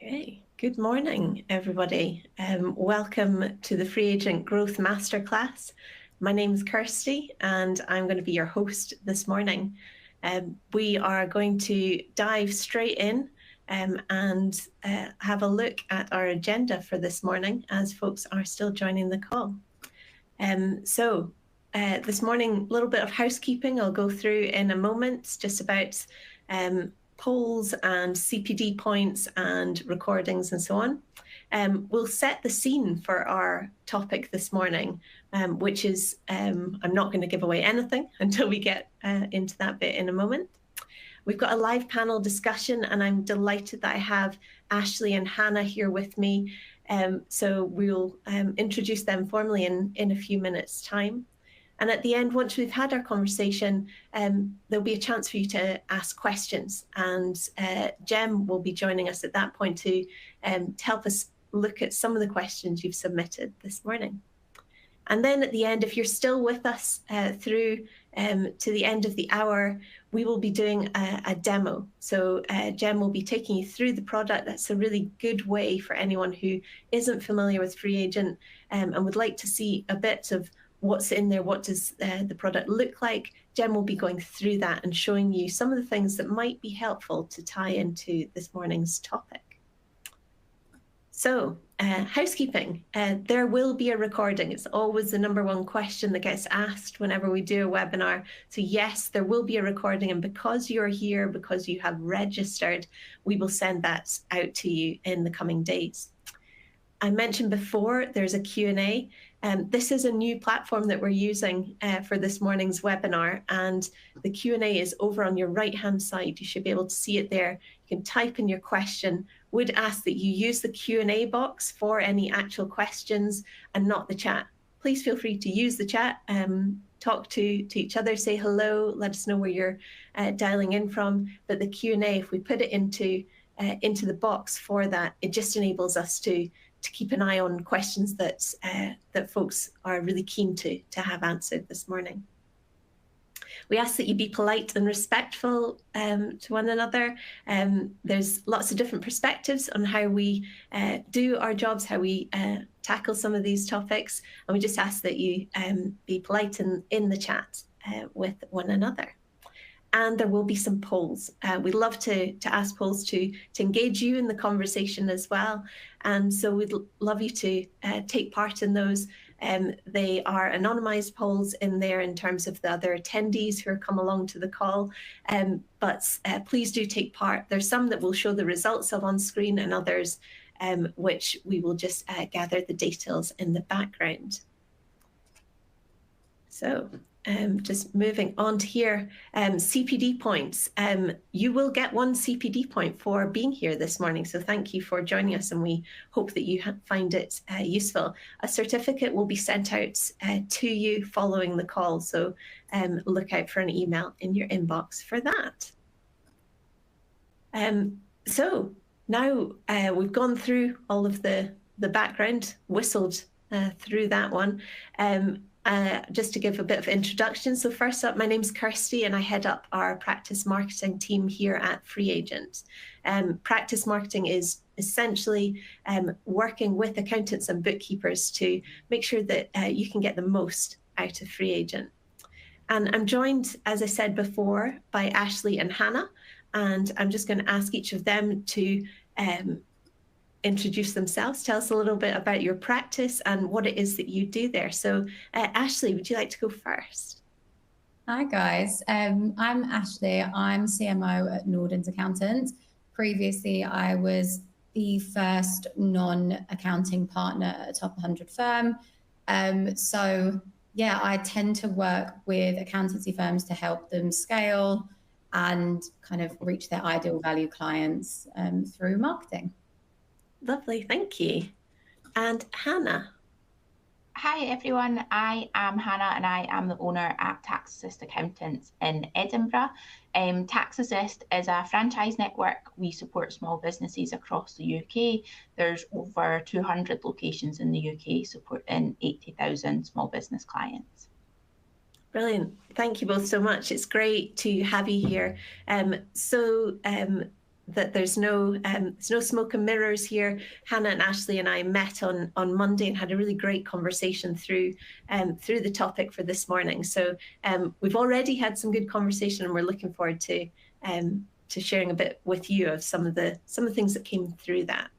Okay, good morning, everybody. Welcome to the FreeAgent Growth Masterclass. My name is Kirsty, and I'm going to be your host this morning. We are going to dive straight in and have a look at our agenda for this morning as folks are still joining the call. This morning, a little bit of housekeeping I'll go through in a moment, just about polls and CPD points and recordings and so on. We'll set the scene for our topic this morning, which is, I'm not going to give away anything until we get into that bit in a moment. We've got a live panel discussion, and I'm delighted that I have Ashlee and Hannah here with me. So we'll introduce them formally in a few minutes' time. And at the end, once we've had our conversation, there'll be a chance for you to ask questions. And Jem will be joining us at that point to help us look at some of the questions you've submitted this morning. And then at the end, if you're still with us through to the end of the hour, we will be doing a demo. So Jem will be taking you through the product. That's a really good way for anyone who isn't familiar with FreeAgent and would like to see a bit of what's in there, what does the product look like. Jem will be going through that and showing you some of the things that might be helpful to tie into this morning's topic. So, housekeeping, there will be a recording. It's always the #1 question that gets asked whenever we do a webinar. So yes, there will be a recording, and because you're here, because you have registered, we will send that out to you in the coming days. I mentioned before, there's a Q&A. This is a new platform that we're using for this morning's webinar, and the Q&A is over on your right-hand side. You should be able to see it there. You can type in your question. Would ask that you use the Q&A box for any actual questions and not the chat. Please feel free to use the chat, talk to each other, say hello, let us know where you're dialing in from. But the Q&A, if we put it into the box for that, it just enables us to keep an eye on questions that that folks are really keen to have answered this morning. We ask that you be polite and respectful to one another. There's lots of different perspectives on how we do our jobs, how we tackle some of these topics, and we just ask that you be polite in the chat with one another. And there will be some polls. We'd love to ask polls to engage you in the conversation as well. And so we'd love you to take part in those. They are anonymized polls in there in terms of the other attendees who are come along to the call. But please do take part. There's some that we'll show the results of on screen, and others which we will just gather the details in the background. So just moving on to here, CPD points. You will get 1 CPD point for being here this morning. So thank you for joining us, and we hope that you find it useful. A certificate will be sent out to you following the call. So look out for an email in your inbox for that. So now we've gone through all of the background, whistled through that one. Just to give a bit of introduction. So first up, my name's Kirsty, and I head up our practice marketing team here at FreeAgent. Practice marketing is essentially working with accountants and bookkeepers to make sure that you can get the most out of FreeAgent. And I'm joined, as I said before, by Ashlee and Hannah, and I'm just going to ask each of them to introduce themselves, tell us a little bit about your practice and what it is that you do there. So Ashlee, would you like to go first? Hi guys, I'm Ashlee. I'm CMO at Nordens Accountants. Previously, I was the first non-accounting partner at a top 100 firm. So yeah, I tend to work with accountancy firms to help them scale and kind of reach their ideal value clients through marketing. Lovely, thank you. And Hannah. Hi everyone, I am Hannah and I am the owner at TaxAssist Accountants in Edinburgh. TaxAssist is a franchise network. We support small businesses across the UK. There's over 200 locations in the UK supporting 80,000 small business clients. Brilliant. Thank you both so much. It's great to have you here. that there's no smoke and mirrors here. Hannah and Ashlee and I met on Monday and had a really great conversation through the topic for this morning. So we've already had some good conversation, and we're looking forward to sharing a bit with you of some of the things that came through that.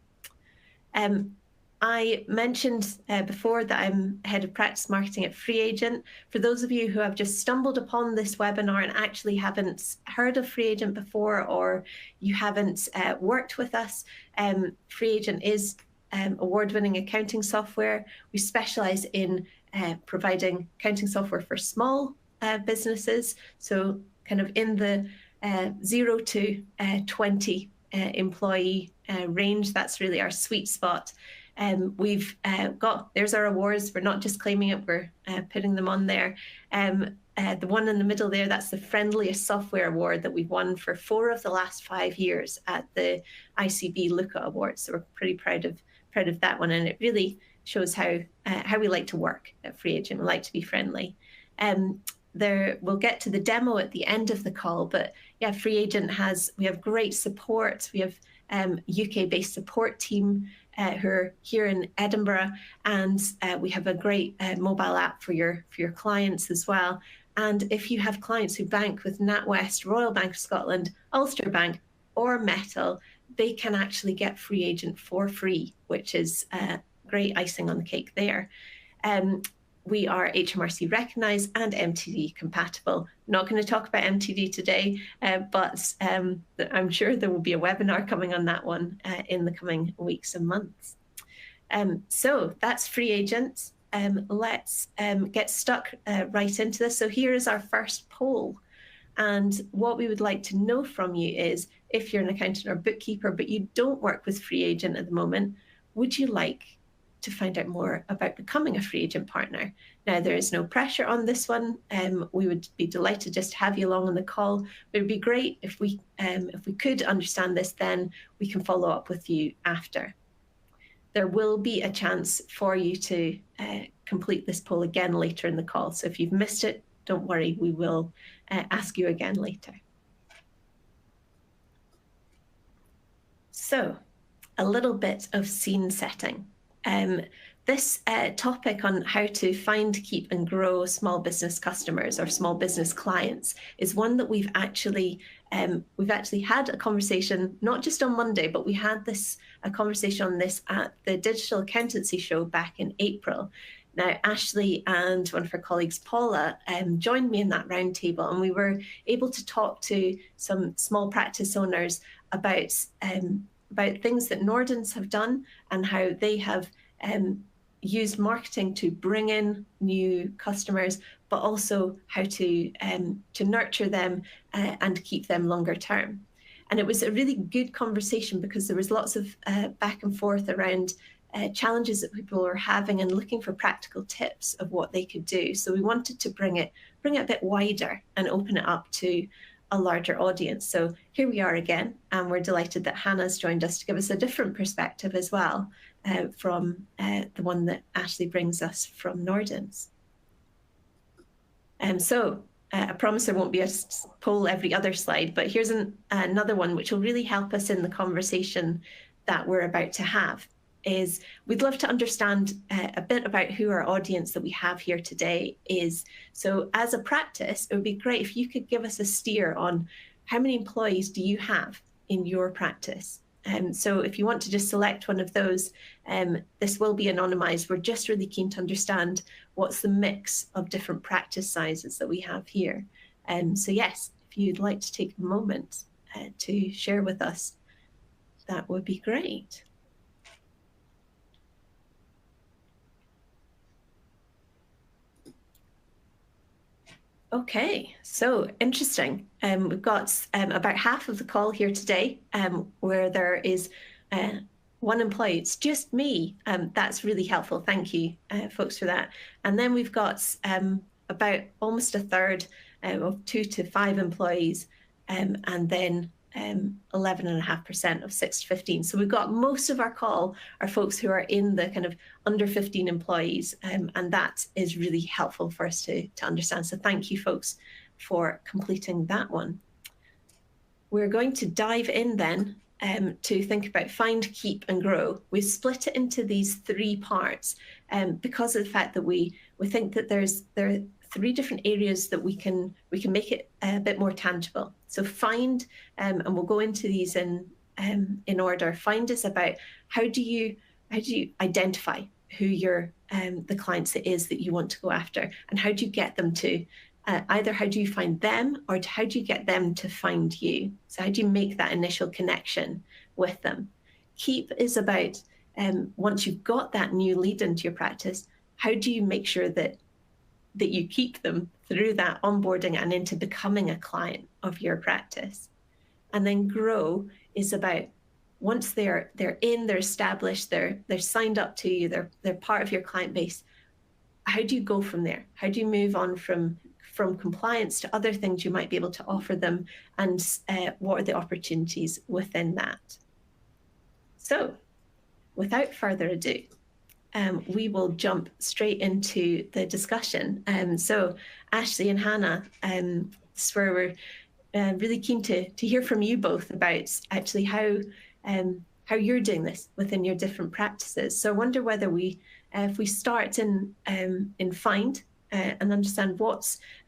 I mentioned before that I'm Head of Practice Marketing at FreeAgent. For those of you who have just stumbled upon this webinar and actually haven't heard of FreeAgent before, or you haven't worked with us, FreeAgent is award-winning accounting software. We specialize in providing accounting software for small businesses, so kind of in the 0 to 20 employee range. That's really our sweet spot. We've there's our awards. We're not just claiming it, we're putting them on there. The one in the middle there, that's the Friendliest Software Award that we've won for 4 of the last 5 years at the ICB Lookout Awards. So we're pretty proud of that one, and it really shows how we like to work at FreeAgent. We like to be friendly. We'll get to the demo at the end of the call, but yeah, FreeAgent we have great support. We have UK-based support team who are here in Edinburgh, and we have a great mobile app for your clients as well. And if you have clients who bank with NatWest, Royal Bank of Scotland, Ulster Bank, or Metal, they can actually get FreeAgent for free, which is great icing on the cake there. We are HMRC recognised and MTD compatible. Not going to talk about MTD today, but I'm sure there will be a webinar coming on that one in the coming weeks and months. So that's FreeAgent. Let's get stuck right into this. So here is our first poll. And what we would like to know from you is, if you're an accountant or bookkeeper, but you don't work with FreeAgent at the moment, would you like to find out more about becoming a FreeAgent partner? Now, there is no pressure on this one. We would be delighted just to have you along on the call. It would be great if we could understand this, then we can follow up with you after. There will be a chance for you to complete this poll again later in the call. So if you've missed it, don't worry, we will ask you again later. So a little bit of scene setting. This topic on how to find, keep and grow small business customers or small business clients is one that we've actually had a conversation, not just on Monday, but we had a conversation on this at the Digital Accountancy Show back in April. Now, Ashlee and one of her colleagues, Paula, joined me in that roundtable, and we were able to talk to some small practice owners about things that Nordens have done and how they have used marketing to bring in new customers, but also how to nurture them and keep them longer term. And it was a really good conversation because there was lots of back and forth around challenges that people were having and looking for practical tips of what they could do. So we wanted to bring it a bit wider and open it up to a larger audience. So here we are again, and we're delighted that Hannah's joined us to give us a different perspective as well from the one that Ashlee brings us from Nordens. So I promise there won't be a poll every other slide, but here's another one which will really help us in the conversation that we're about to have. Is we'd love to understand a bit about who our audience that we have here today is. So as a practice, it would be great if you could give us a steer on how many employees do you have in your practice. So if you want to just select one of those, this will be anonymized. We're just really keen to understand what's the mix of different practice sizes that we have here. So yes, if you'd like to take a moment to share with us, that would be great. Okay, so interesting. We've got about half of the call here today where there is one employee. It's just me. That's really helpful. Thank you, folks, for that. And then we've got about almost a third of 2 to 5 employees, and then 11.5% of 6 to 15. So we've got most of our call are folks who are in the kind of under 15 employees, and that is really helpful for us to understand. So thank you, folks, for completing that one. we're going to dive in then to think about find, keep, and grow. We've split it into these 3 parts because of the fact that we think that there are 3 different areas that we can make it a bit more tangible. So find, and we'll go into these in order. Find is about how do you identify who your the clients it is that you want to go after, and how do you get them to either how do you find them, or how do you get them to find you? So how do you make that initial connection with them? Keep is about once you've got that new lead into your practice, how do you make sure that you keep them through that onboarding and into becoming a client of your practice? And then grow is about once they're in, they're established, they're signed up to you, they're part of your client base. How do you go from there? How do you move on from compliance to other things you might be able to offer them, and what are the opportunities within that? So without further ado, we will jump straight into the discussion. So Ashlee and Hannah, this is where we're really keen to hear from you both about actually how you're doing this within your different practices. So I wonder whether if we start in find and understand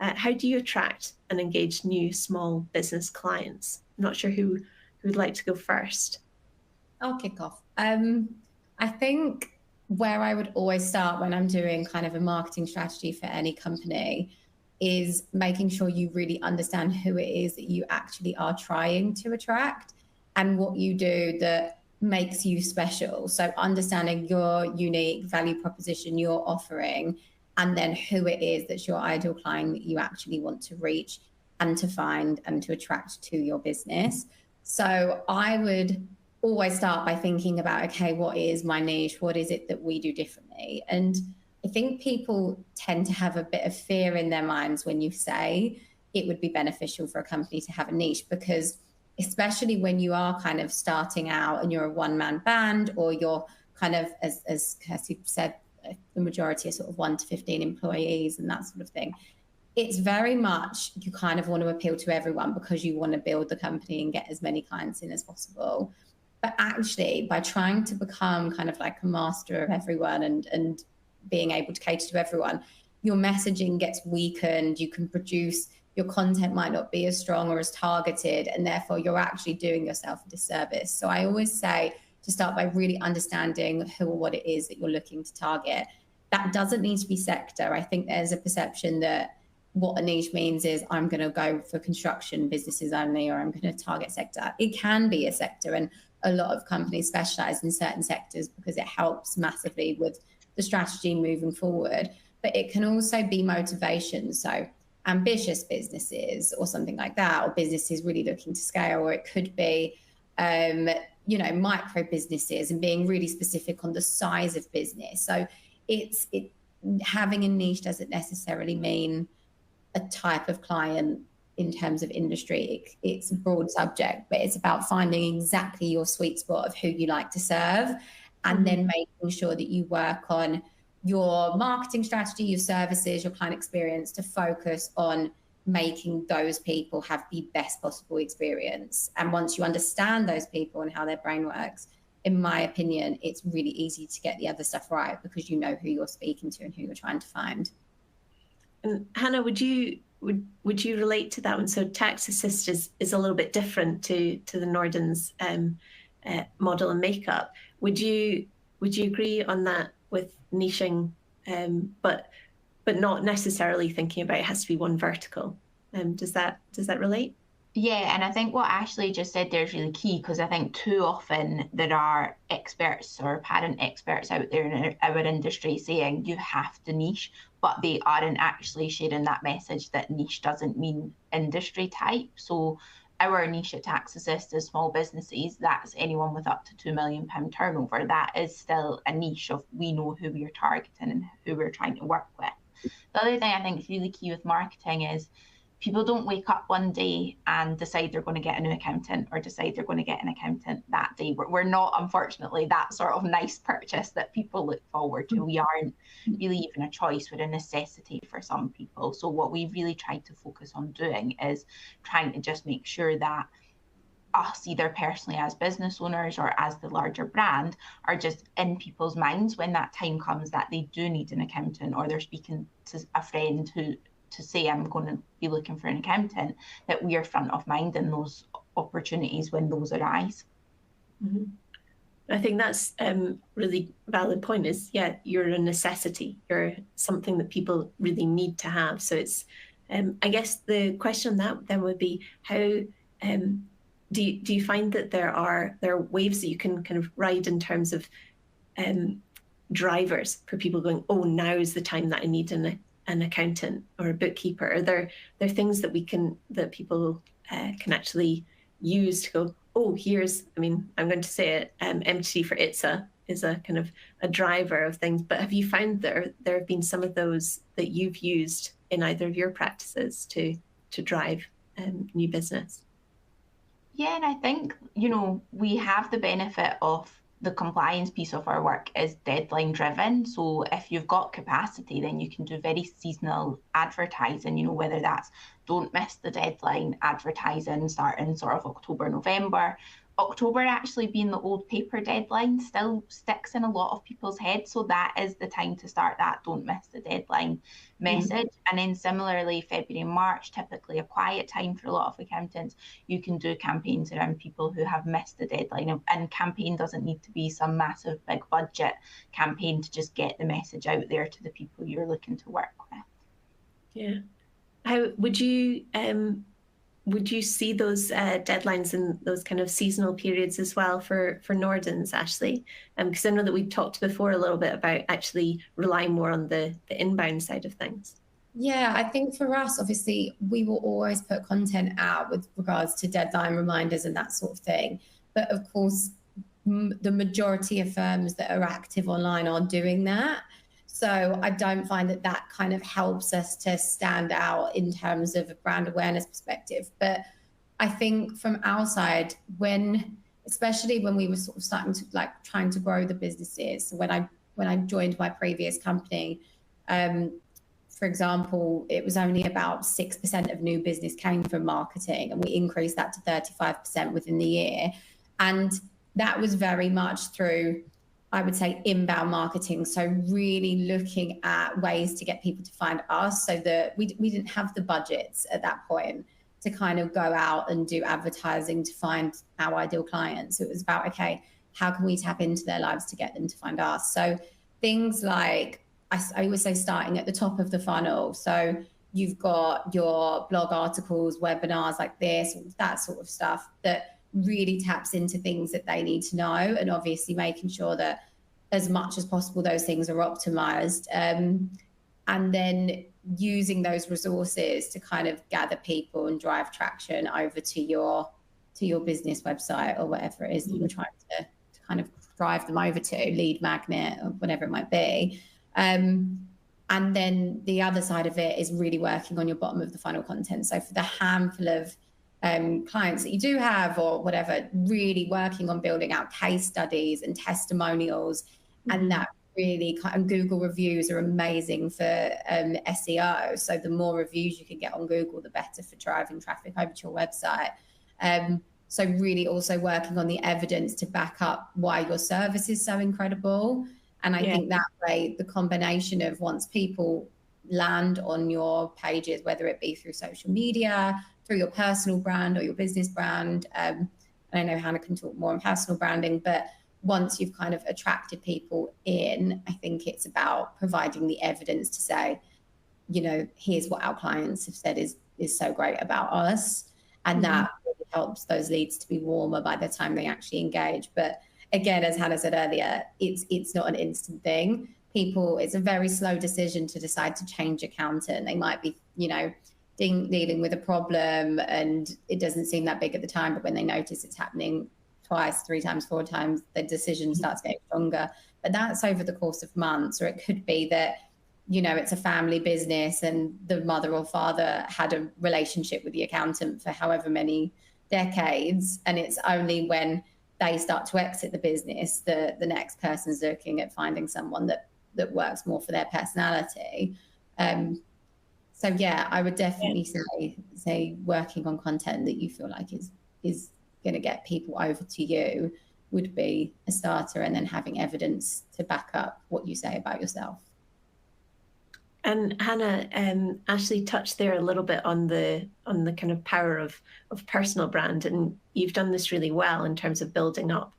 how do you attract and engage new small business clients? I'm not sure who would like to go first. I'll kick off. I think where I would always start when I'm doing kind of a marketing strategy for any company is making sure you really understand who it is that you actually are trying to attract and what you do that makes you special. So understanding your unique value proposition, your offering, and then who it is that's your ideal client that you actually want to reach and to find and to attract to your business. So I would always start by thinking about, okay, what is my niche? What is it that we do differently? And I think people tend to have a bit of fear in their minds when you say it would be beneficial for a company to have a niche, because especially when you are kind of starting out and you're a one-man band, or you're kind of, as Kirsty said, the majority are sort of 1 to 15 employees and that sort of thing. It's very much you kind of want to appeal to everyone because you want to build the company and get as many clients in as possible. But actually, by trying to become kind of like a master of everyone and being able to cater to everyone, your messaging gets weakened. You can produce, your content might not be as strong or as targeted, and therefore you're actually doing yourself a disservice. So I always say to start by really understanding who or what it is that you're looking to target. That doesn't need to be sector. I think there's a perception that what a niche means is I'm going to go for construction businesses only, or I'm going to target sector. It can be a sector, and a lot of companies specialize in certain sectors because it helps massively with the strategy moving forward. But it can also be motivation. So ambitious businesses or something like that, or businesses really looking to scale, or it could be, micro businesses and being really specific on the size of business. So having a niche doesn't necessarily mean a type of client in terms of industry. It's a broad subject, but it's about finding exactly your sweet spot of who you like to serve, and then making sure that you work on your marketing strategy, your services, your client experience to focus on making those people have the best possible experience. And once you understand those people and how their brain works, in my opinion, it's really easy to get the other stuff right because you know who you're speaking to and who you're trying to find. And Hannah, would you relate to that one? So TaxAssist is a little bit different to the Nordens model and makeup. Would you agree on that with niching, but not necessarily thinking about it has to be one vertical? Does that relate? Yeah, and I think what Ashlee just said there is really key, because I think too often there are experts or parent experts out there in our industry saying you have to niche, but they aren't actually sharing that message that niche doesn't mean industry type. So our niche at TaxAssist is small businesses. That's anyone with up to £2 million turnover. That is still a niche of we know who we're targeting and who we're trying to work with. The other thing I think is really key with marketing is people don't wake up one day and decide they're going to get a new accountant or decide they're going to get an accountant that day. We're not, unfortunately, that sort of nice purchase that people look forward to. We aren't really even a choice. We're a necessity for some people. So what we really tried to focus on doing is trying to just make sure that us, either personally as business owners or as the larger brand, are just in people's minds when that time comes that they do need an accountant, or they're speaking to a friend to say, I'm going to be looking for an accountant, that we are front of mind in those opportunities when those arise. Mm-hmm. I think that's really valid point is, yeah, you're a necessity. You're something that people really need to have. So it's, I guess the question that then would be, how do you find that there are waves that you can kind of ride in terms of drivers for people going, oh, now is the time that I need an accountant or a bookkeeper? Are there things that people can actually use to go, oh, here's, I mean, I'm going to say it, MT for ITSA is a kind of a driver of things, but have you found there have been some of those that you've used in either of your practices to drive new business? Yeah, and I think, you know, we have the benefit of the compliance piece of our work is deadline driven. So if you've got capacity, then you can do very seasonal advertising, you know, whether that's don't miss the deadline advertising starting sort of October, November. October actually being the old paper deadline still sticks in a lot of people's heads. So that is the time to start that don't miss the deadline message. And then similarly, February and March, typically a quiet time for a lot of accountants. You can do campaigns around people who have missed the deadline. And campaign doesn't need to be some massive big budget campaign to just get the message out there to the people you're looking to work with. Yeah. How would you see those deadlines in those kind of seasonal periods as well for Nordens, Ashlee? Because I know that we talked before a little bit about actually relying more on the inbound side of things. Yeah, I think for us, obviously, we will always put content out with regards to deadline reminders and that sort of thing. But of course, the majority of firms that are active online are doing that. So I don't find that kind of helps us to stand out in terms of a brand awareness perspective. But I think from our side, especially when we were sort of starting to trying to grow the businesses, so when I joined my previous company, for example, it was only about 6% of new business came from marketing, and we increased that to 35% within the year. And that was very much through, I would say, inbound marketing. So really looking at ways to get people to find us, so that we didn't have the budgets at that point to kind of go out and do advertising to find our ideal clients. So it was about, okay, how can we tap into their lives to get them to find us? So things like, I always say, starting at the top of the funnel. So you've got your blog articles, webinars like this, that sort of stuff that really taps into things that they need to know, and obviously making sure that as much as possible those things are optimized, and then using those resources to kind of gather people and drive traction over to your business website or whatever it is that you're trying to kind of drive them over to, lead magnet or whatever it might be. And then the other side of it is really working on your bottom of the funnel content. So for the handful of clients that you do have or whatever, really working on building out case studies and testimonials. And that really, and Google reviews are amazing for SEO. So the more reviews you can get on Google, the better for driving traffic over to your website. So really also working on the evidence to back up why your service is so incredible. And I think that way, the combination of once people land on your pages, whether it be through social media, through your personal brand or your business brand, I know Hannah can talk more on personal branding, but once you've kind of attracted people in, I think it's about providing the evidence to say, you know, here's what our clients have said is so great about us. And that really helps those leads to be warmer by the time they actually engage. But again, as Hannah said earlier, it's not an instant thing. It's a very slow decision to decide to change accountant. They might be, you know, dealing with a problem and it doesn't seem that big at the time, but when they notice it's happening twice, 3 times, 4 times, the decision starts getting stronger. But that's over the course of months. Or it could be that, you know, it's a family business and the mother or father had a relationship with the accountant for however many decades, and it's only when they start to exit the business that the next person's looking at finding someone that works more for their personality. So yeah, I would definitely say working on content that you feel like is going to get people over to you would be a starter, and then having evidence to back up what you say about yourself. And Hannah, Ashlee touched there a little bit on the kind of power of personal brand, and you've done this really well in terms of building up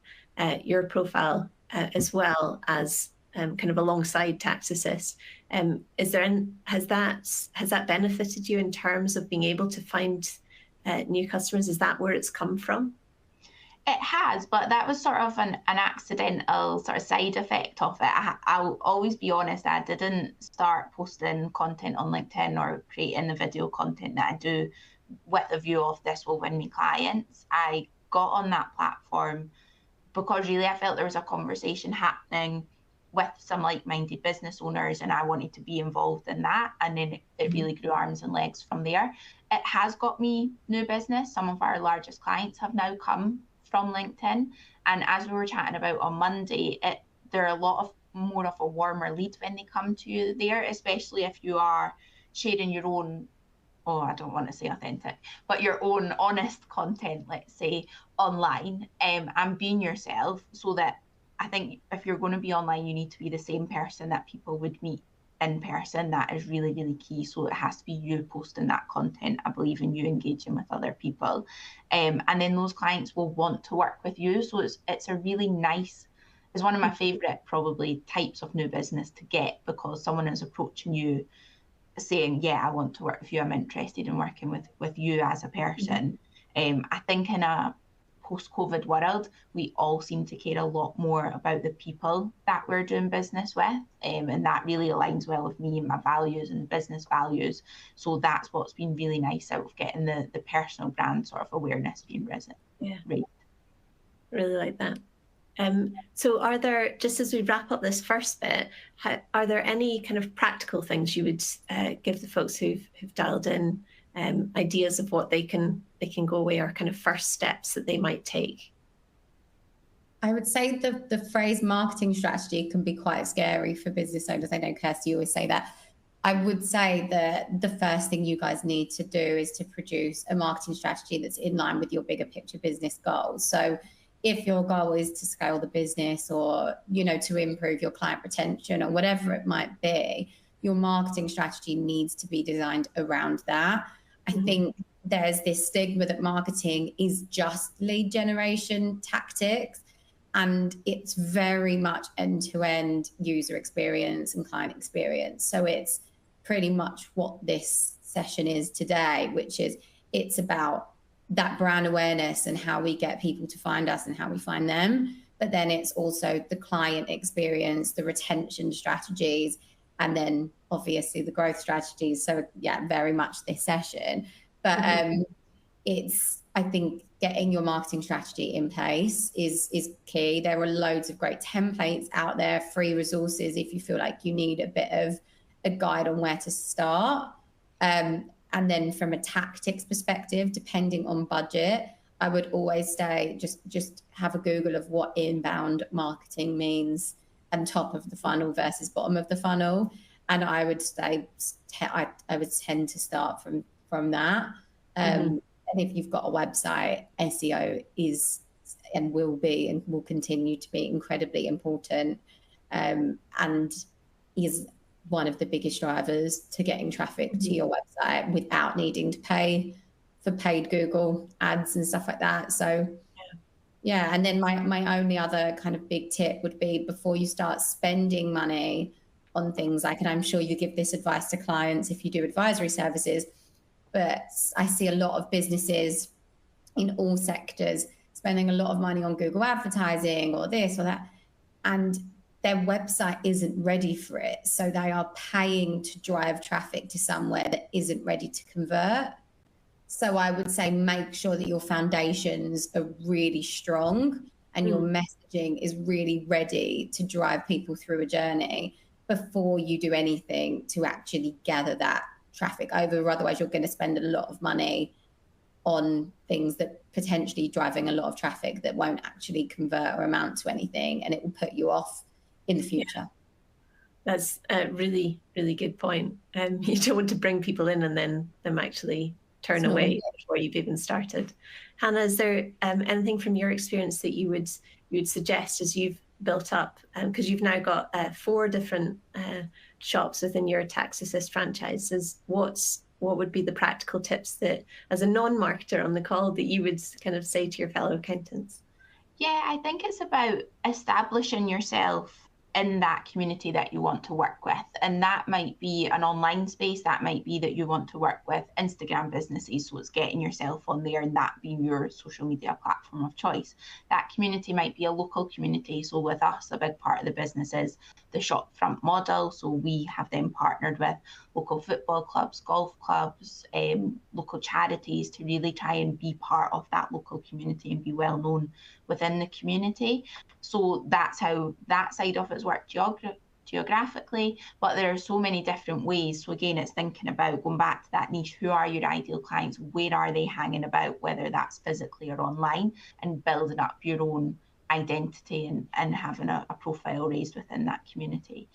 your profile as well as kind of alongside TaxAssist. Has that benefited you in terms of being able to find new customers? Is that where it's come from? It has, but that was sort of an accidental sort of side effect of it. I'll always be honest, I didn't start posting content on LinkedIn or creating the video content that I do with the view of this will win me clients. I got on that platform because really I felt there was a conversation happening with some like-minded business owners, and I wanted to be involved in that. And then it really grew arms and legs from there. It has got me new business. Some of our largest clients have now come from LinkedIn. And as we were chatting about on Monday, they're a lot of more of a warmer lead when they come to you there, especially if you are sharing your own, I don't want to say authentic, but your own honest content, let's say, online, and being yourself. So that I think if you're going to be online, you need to be the same person that people would meet in person. That is really, really key. So it has to be you posting that content. I believe in you engaging with other people. And then those clients will want to work with you. So it's a really nice, it's one of my favorite probably types of new business to get, because someone is approaching you saying, yeah, I want to work with you. I'm interested in working with you as a person. I think in a post-COVID world, we all seem to care a lot more about the people that we're doing business with, and that really aligns well with me and my values and business values. So that's what's been really nice out of getting the personal brand sort of awareness being risen. Yeah, right. Really like that. So are there, just as we wrap up this first bit, are there any kind of practical things you would give the folks who've dialed in, ideas of what they can go away, or kind of first steps that they might take? I would say the phrase marketing strategy can be quite scary for business owners. I know, Kirsty, you always say that. I would say that the first thing you guys need to do is to produce a marketing strategy that's in line with your bigger picture business goals. So if your goal is to scale the business, or, you know, to improve your client retention, or whatever it might be, your marketing strategy needs to be designed around that. I think there's this stigma that marketing is just lead generation tactics, and it's very much end-to-end user experience and client experience. So it's pretty much what this session is today, which is it's about that brand awareness and how we get people to find us and how we find them. But then it's also the client experience, the retention strategies, and then obviously the growth strategies. So yeah, very much this session. But it's, I think, getting your marketing strategy in place is key. There are loads of great templates out there, free resources, if you feel like you need a bit of a guide on where to start. And then from a tactics perspective, depending on budget, I would always say just have a Google of what inbound marketing means, and top of the funnel versus bottom of the funnel. And I would say I would tend to start from that. And if you've got a website, SEO is and will be and will continue to be incredibly important, and is one of the biggest drivers to getting traffic to your website without needing to pay for paid Google ads and stuff like that. So yeah, and then my only other kind of big tip would be, before you start spending money on things like, and I'm sure you give this advice to clients if you do advisory services, but I see a lot of businesses in all sectors spending a lot of money on Google advertising or this or that, and their website isn't ready for it. So they are paying to drive traffic to somewhere that isn't ready to convert. So I would say make sure that your foundations are really strong and your messaging is really ready to drive people through a journey before you do anything to actually gather that traffic over. Otherwise, you're going to spend a lot of money on things that potentially driving a lot of traffic that won't actually convert or amount to anything, and it will put you off in the future. Yeah. That's a really, really good point. You don't want to bring people in and then them actually turn away before you've even started. Hannah, is there anything from your experience that you would suggest as you've built up, because you've now got 4 different shops within your TaxAssist franchises? What would be the practical tips that, as a non-marketer on the call, that you would kind of say to your fellow accountants? Yeah, I think it's about establishing yourself in that community that you want to work with. And that might be an online space, that might be that you want to work with Instagram businesses. So it's getting yourself on there and that being your social media platform of choice. That community might be a local community. So with us, a big part of the business is the shop front model. So we have them partnered with local football clubs, golf clubs, local charities to really try and be part of that local community and be well known within the community. So that's how that side of it's worked geographically, but there are so many different ways. So again, it's thinking about going back to that niche. Who are your ideal clients? Where are they hanging about, whether that's physically or online, and building up your own identity and having a profile raised within that community.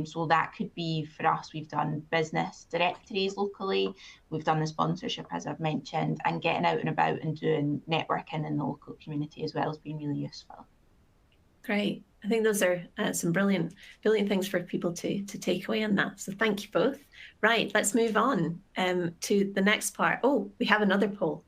So that could be, for us, we've done business directories locally, we've done the sponsorship, as I've mentioned, and getting out and about and doing networking in the local community as well has been really useful. Great. I think those are some brilliant things for people to take away on that. So thank you both. Right, let's move on to the next part. Oh, we have another poll,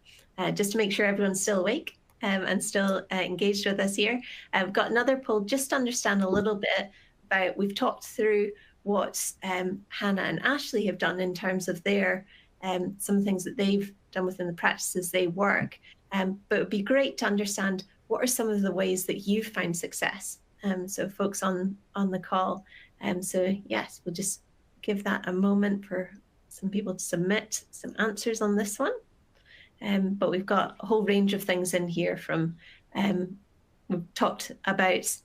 just to make sure everyone's still awake and still engaged with us here. I've got another poll just to understand a little bit about, we've talked through what Hannah and Ashlee have done in terms of their, some things that they've done within the practices they work. But it would be great to understand, what are some of the ways that you've found success? So folks on the call. So yes, we'll just give that a moment for some people to submit some answers on this one. But we've got a whole range of things in here from, we've talked about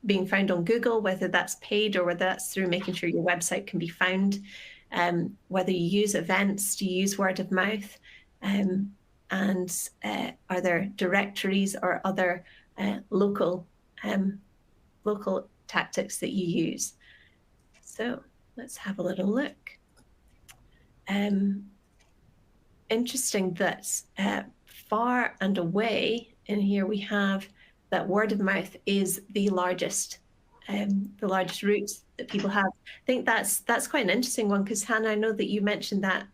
being found on Google, whether that's paid or whether that's through making sure your website can be found, whether you use events, do you use word of mouth, and are there directories or other local tactics that you use? So let's have a little look. Interesting that far and away in here we have that word of mouth is the largest route that people have. I think that's quite an interesting one, because Hannah, I know that you mentioned that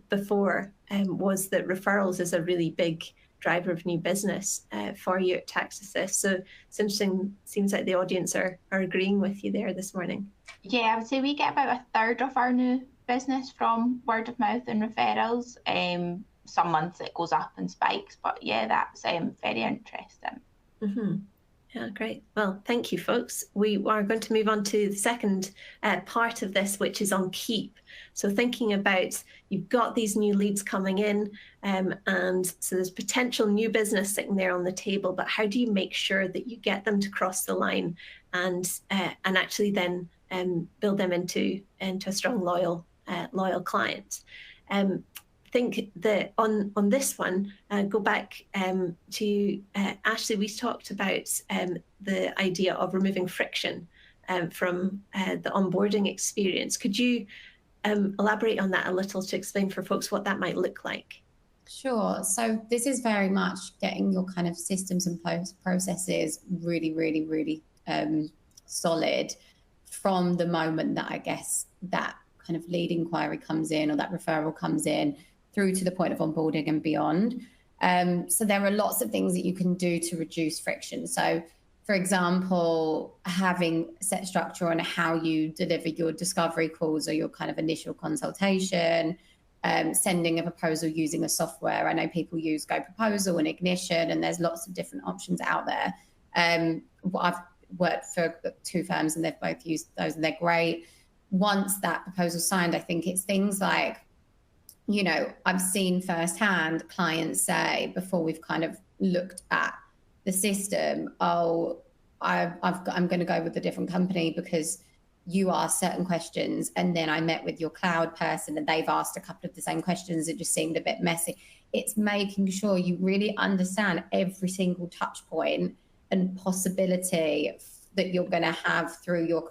before, was that referrals is a really big driver of new business for you at TaxAssist. So it's interesting, seems like the audience are agreeing with you there this morning. Yeah, I would say we get about a third of our new business from word of mouth and referrals. Some months it goes up and spikes, but yeah, that's very interesting. Mm-hmm. Yeah, great. Well, thank you, folks. We are going to move on to the second part of this, which is on keep. So thinking about, you've got these new leads coming in, and so there's potential new business sitting there on the table, but how do you make sure that you get them to cross the line and actually then build them into a strong, loyal client? Think that on this one, go back to Ashlee, we talked about the idea of removing friction from the onboarding experience. Could you elaborate on that a little to explain for folks what that might look like? Sure. So this is very much getting your kind of systems and processes really, really, really solid from the moment that I guess that kind of lead inquiry comes in or that referral comes in, through to the point of onboarding and beyond. So there are lots of things that you can do to reduce friction. So for example, having set structure on how you deliver your discovery calls or your kind of initial consultation, sending a proposal using a software. I know people use Go Proposal and Ignition, and there's lots of different options out there. I've worked for 2 firms and they've both used those and they're great. Once that proposal's signed, I think it's things like, you know, I've seen firsthand clients say before we've kind of looked at the system, oh, I'm going to go with a different company because you asked certain questions, and then I met with your cloud person and they've asked a couple of the same questions. It just seemed a bit messy. It's making sure you really understand every single touch point and possibility that you're going to have through your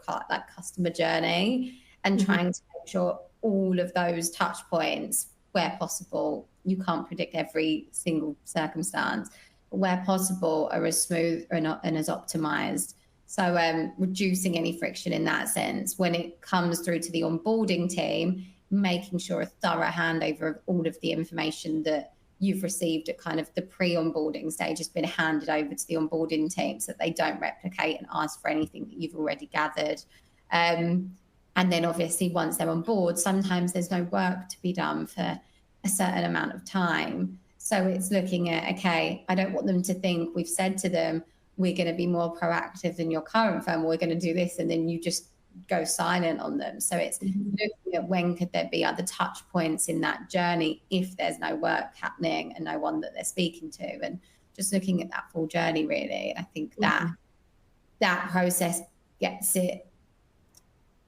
customer journey, and trying to make sure all of those touch points where possible. You can't predict every single circumstance, but where possible are as smooth and as optimized. So reducing any friction in that sense. When it comes through to the onboarding team, making sure a thorough handover of all of the information that you've received at kind of the pre-onboarding stage has been handed over to the onboarding team so that they don't replicate and ask for anything that you've already gathered. And then obviously once they're on board, sometimes there's no work to be done for a certain amount of time. So it's looking at, okay, I don't want them to think we've said to them, we're going to be more proactive than your current firm, we're going to do this, and then you just go silent on them. So it's looking at when could there be other touch points in that journey if there's no work happening and no one that they're speaking to, and just looking at that full journey really. I think that process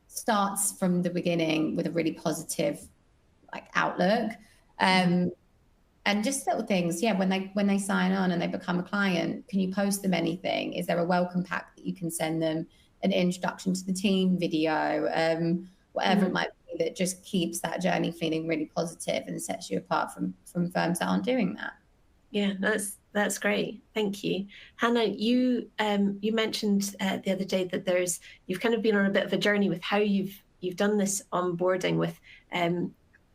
starts from the beginning with a really positive outlook. And just little things, when they sign on and they become a client, can you post them anything? Is there a welcome pack that you can send them, an introduction to the team video, whatever it might be, that just keeps that journey feeling really positive and sets you apart from firms that aren't doing that. Yeah, that's great. Thank you. Hannah, you mentioned the other day that you've kind of been on a bit of a journey with how you've done this onboarding with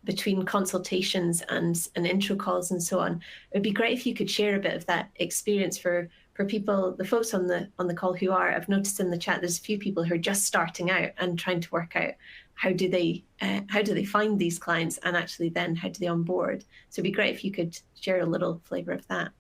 between consultations and intro calls and so on. It would be great if you could share a bit of that experience for people, the folks on the call who are. I've noticed in the chat there's a few people who are just starting out and trying to work out how do they find these clients, and actually then how do they onboard. So it'd be great if you could share a little flavour of that.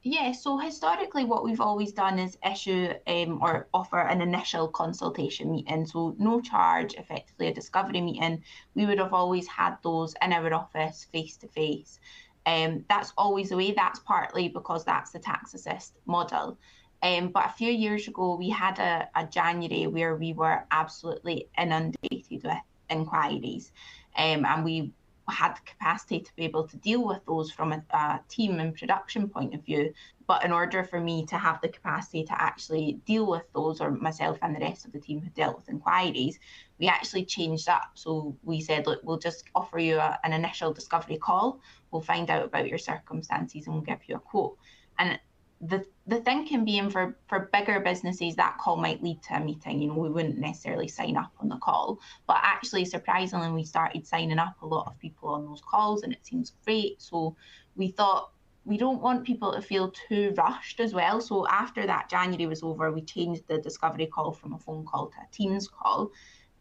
Yeah, so historically what we've always done is issue or offer an initial consultation meeting. So no charge, effectively a discovery meeting. We would have always had those in our office face to face. That's always the way. That's partly because that's the TaxAssist model. But a few years ago, we had a January where we were absolutely inundated with inquiries, and we had the capacity to be able to deal with those from a team and production point of view. But in order for me to have the capacity to actually deal with those, or myself and the rest of the team who dealt with inquiries, we actually changed up. So we said, look, we'll just offer you an initial discovery call. We'll find out about your circumstances and we'll give you a quote. And the thinking being for bigger businesses, that call might lead to a meeting. You know, we wouldn't necessarily sign up on the call, but actually surprisingly we started signing up a lot of people on those calls, and it seems great. So we thought, we don't want people to feel too rushed as well. So after that January was over, we changed the discovery call from a phone call to a Teams call.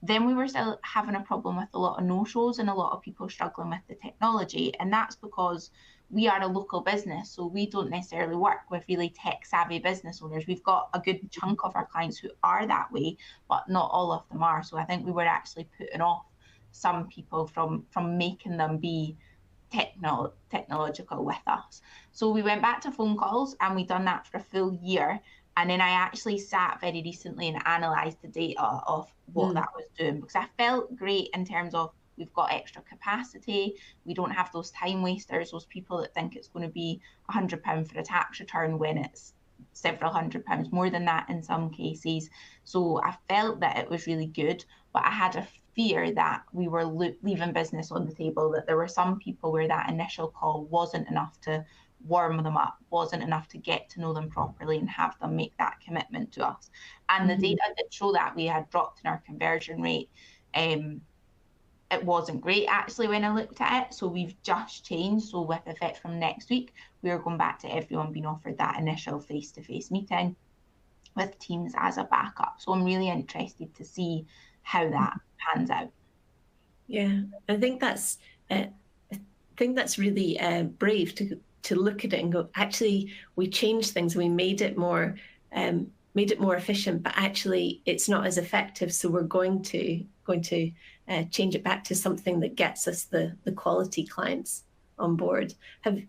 Then we were still having a problem with a lot of no-shows and a lot of people struggling with the technology, and that's because we are a local business, so we don't necessarily work with really tech-savvy business owners. We've got a good chunk of our clients who are that way, but not all of them are. So I think we were actually putting off some people from making them be technological with us. So we went back to phone calls, and we've done that for a full year. And then I actually sat very recently and analysed the data of what that was doing, because I felt great in terms of we've got extra capacity. We don't have those time wasters, those people that think it's going to be £100 for a tax return when it's several £100s, more than that in some cases. So I felt that it was really good, but I had a fear that we were leaving business on the table, that there were some people where that initial call wasn't enough to warm them up, wasn't enough to get to know them properly and have them make that commitment to us. And the data did show that we had dropped in our conversion rate. It wasn't great actually when I looked at it, so we've just changed. So with effect from next week, we're going back to everyone being offered that initial face-to-face meeting with Teams as a backup. So I'm really interested to see how that pans out. Yeah, I think that's really brave to look at it and go, actually, we changed things, we made it more efficient, but actually it's not as effective. So we're going to change it back to something that gets us the quality clients on board. Have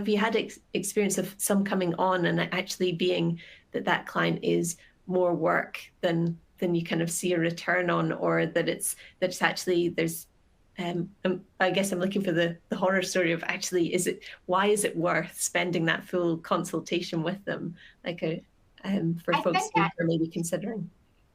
you had experience of some coming on and actually being that client is more work than you kind of see a return on, or that it's actually there's I guess I'm looking for the horror story of actually why is it worth spending that full consultation with them, for folks who are maybe considering?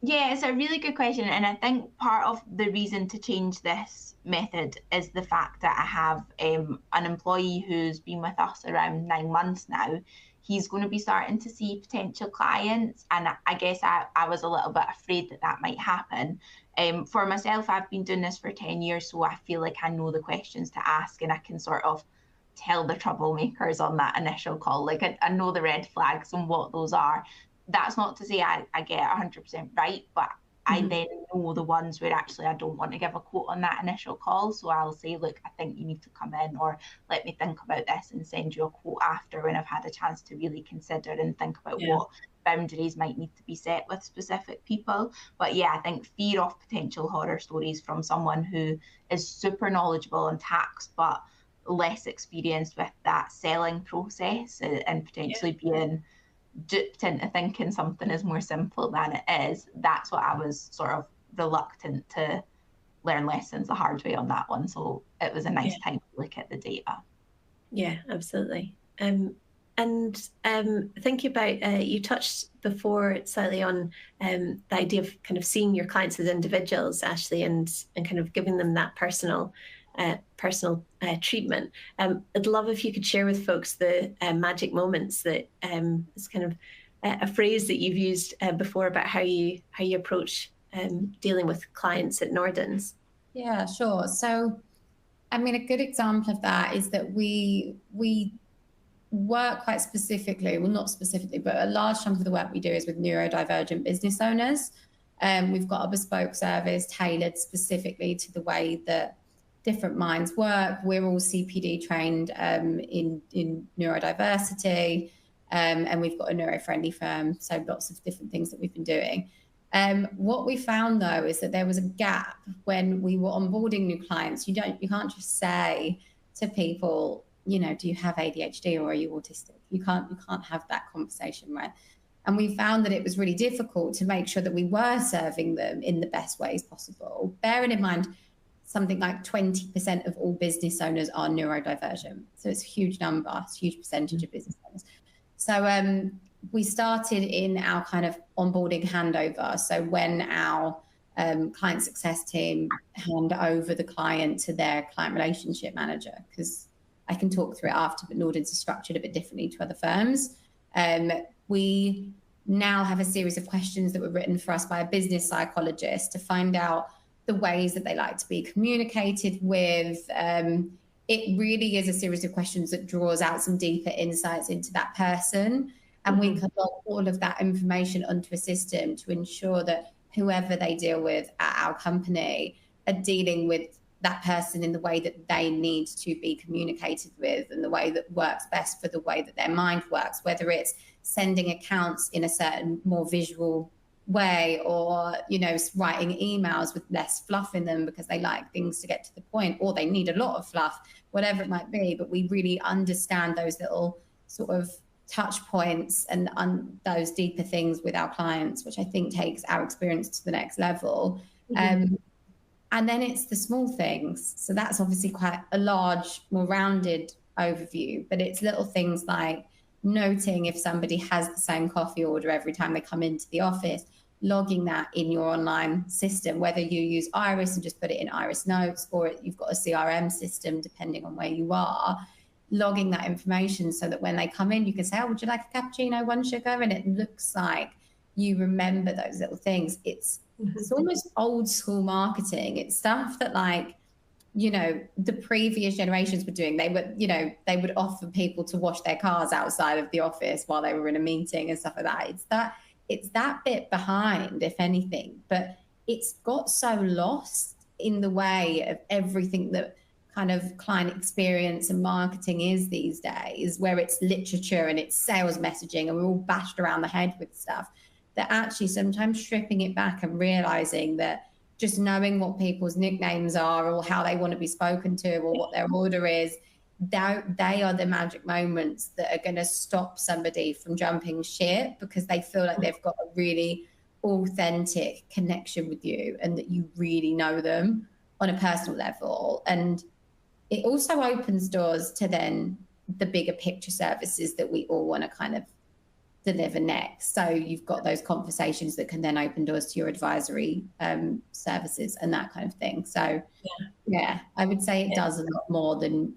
Yeah, it's a really good question. And I think part of the reason to change this method is the fact that I have an employee who's been with us around 9 months now. He's going to be starting to see potential clients. And I guess I was a little bit afraid that that might happen. For myself, I've been doing this for 10 years, so I feel like I know the questions to ask and I can sort of tell the troublemakers on that initial call. Like I know the red flags and what those are. That's not to say I get 100% right, but I then know the ones where actually I don't want to give a quote on that initial call. So I'll say, look, I think you need to come in, or let me think about this and send you a quote after when I've had a chance to really consider and think about what boundaries might need to be set with specific people. But yeah, I think fear of potential horror stories from someone who is super knowledgeable on tax, but less experienced with that selling process and potentially being duped into thinking something is more simple than it is. That's what I was sort of reluctant to learn lessons the hard way on that one. So it was a nice time to look at the data. Yeah, absolutely. And thinking about, you touched before slightly on the idea of kind of seeing your clients as individuals, Ashlee, and kind of giving them that personal treatment. I'd love if you could share with folks the magic moments that is kind of a phrase that you've used before about how you approach dealing with clients at Nordens. Yeah, sure. So, I mean, a good example of that is that we work quite specifically, well, not specifically, but a large chunk of the work we do is with neurodivergent business owners. We've got a bespoke service tailored specifically to the way that different minds work. We're all CPD trained in neurodiversity, and we've got a neuro-friendly firm, so lots of different things that we've been doing. What we found though is that there was a gap when we were onboarding new clients. You can't just say to people, you know, do you have ADHD or are you autistic? You can't have that conversation, right? And we found that it was really difficult to make sure that we were serving them in the best ways possible, bearing in mind something like 20% of all business owners are neurodivergent. So it's a huge number, it's a huge percentage of business owners. So we started in our kind of onboarding handover. So when our client success team hand over the client to their client relationship manager, because I can talk through it after, but Nordens is structured a bit differently to other firms. We now have a series of questions that were written for us by a business psychologist to find out the ways that they like to be communicated with. It really is a series of questions that draws out some deeper insights into that person. And we can log all of that information onto a system to ensure that whoever they deal with at our company are dealing with that person in the way that they need to be communicated with and the way that works best for the way that their mind works, whether it's sending accounts in a certain more visual way, or, you know, writing emails with less fluff in them because they like things to get to the point, or they need a lot of fluff, whatever it might be. But we really understand those little sort of touch points and those deeper things with our clients, which I think takes our experience to the next level. And then it's the small things. So that's obviously quite a large, more rounded overview, but it's little things like noting if somebody has the same coffee order every time they come into the office, logging that in your online system, whether you use Iris and just put it in Iris Notes, or you've got a CRM system, depending on where you are, logging that information so that when they come in, you can say, oh, would you like a cappuccino, 1 sugar? And it looks like you remember those little things. It's almost old school marketing. It's stuff that, like, you know, the previous generations were doing. They would, you know, they would offer people to wash their cars outside of the office while they were in a meeting and stuff like that. It's that bit behind, if anything, but it's got so lost in the way of everything that kind of client experience and marketing is these days, where it's literature and it's sales messaging and we're all bashed around the head with stuff, that actually sometimes stripping it back and realizing that just knowing what people's nicknames are or how they want to be spoken to or what their order is, they are the magic moments that are going to stop somebody from jumping ship, because they feel like they've got a really authentic connection with you and that you really know them on a personal level. And it also opens doors to then the bigger picture services that we all want to kind of deliver next. So you've got those conversations that can then open doors to your advisory services and that kind of thing. So yeah, I would say it does a lot more than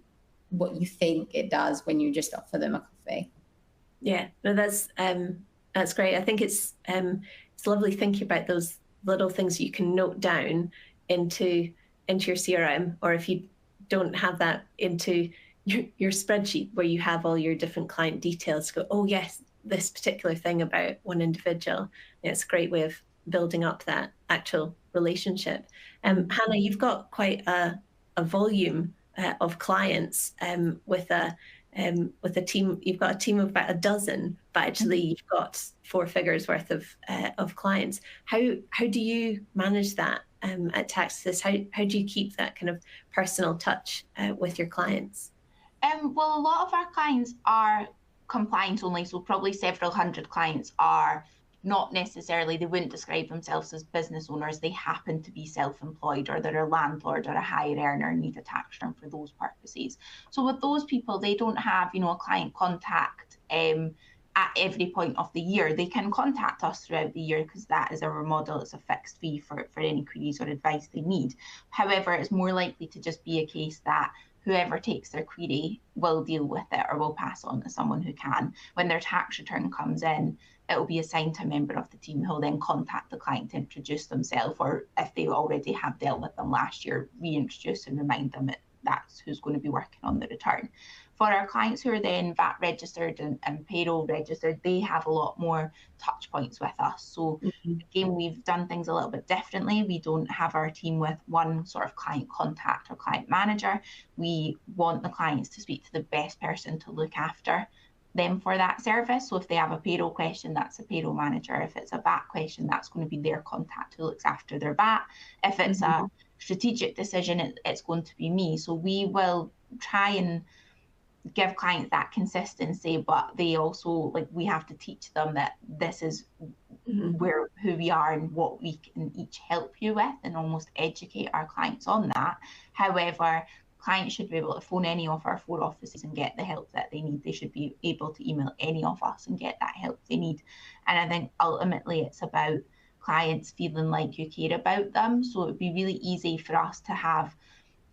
what you think it does when you just offer them a coffee. Yeah, no, that's great. I think it's lovely thinking about those little things you can note down into your CRM, or if you don't have that, into your spreadsheet where you have all your different client details. Go, oh yes, this particular thing about one individual. It's a great way of building up that actual relationship. Hannah, you've got quite a volume of clients with a team. You've got a team of about a dozen, but actually you've got 4 figures worth of clients. How do you manage that at TaxAssist? How do you keep that kind of personal touch with your clients? Well, a lot of our clients are compliance only, so probably several hundred clients are not necessarily, they wouldn't describe themselves as business owners. They happen to be self-employed, or they're a landlord or a higher earner and need a tax return for those purposes. So with those people, they don't have, a client contact at every point of the year. They can contact us throughout the year because that is our model. It's a fixed fee for any queries or advice they need. However, it's more likely to just be a case that whoever takes their query will deal with it or will pass on to someone who can. When their tax return comes in, it will be assigned to a member of the team who will then contact the client to introduce themselves, or if they already have dealt with them last year, reintroduce and remind them that that's who's going to be working on the return. For our clients who are then VAT registered and payroll registered, they have a lot more touch points with us. So again, we've done things a little bit differently. We don't have our team with one sort of client contact or client manager. We want the clients to speak to the best person to look after them for that service. So if they have a payroll question, that's a payroll manager. If it's a VAT question, that's going to be their contact who looks after their VAT. If it's a strategic decision, it's going to be me. So we will try and give clients that consistency, but they also, we have to teach them that this is who we are and what we can each help you with, and almost educate our clients on that. However, clients should be able to phone any of our 4 offices and get the help that they need. They should be able to email any of us and get that help they need. And I think ultimately it's about clients feeling like you care about them. So it would be really easy for us to have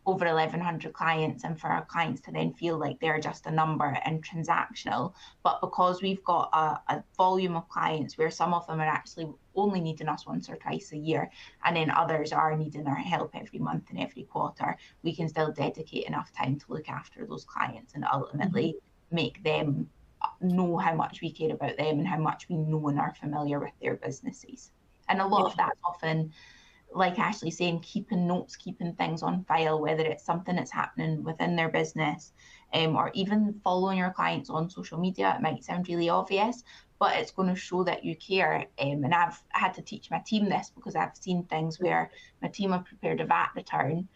over 1,100 clients and for our clients to then feel like they're just a number and transactional. But because we've got a volume of clients where some of them are actually only needing us once or twice a year, and then others are needing our help every month and every quarter, we can still dedicate enough time to look after those clients and ultimately make them know how much we care about them and how much we know and are familiar with their businesses. And a lot of that's often, like Ashlee saying, keeping notes, keeping things on file, whether it's something that's happening within their business, or even following your clients on social media. It might sound really obvious, but it's going to show that you care. And I've had to teach my team this because I've seen things where my team have prepared a VAT return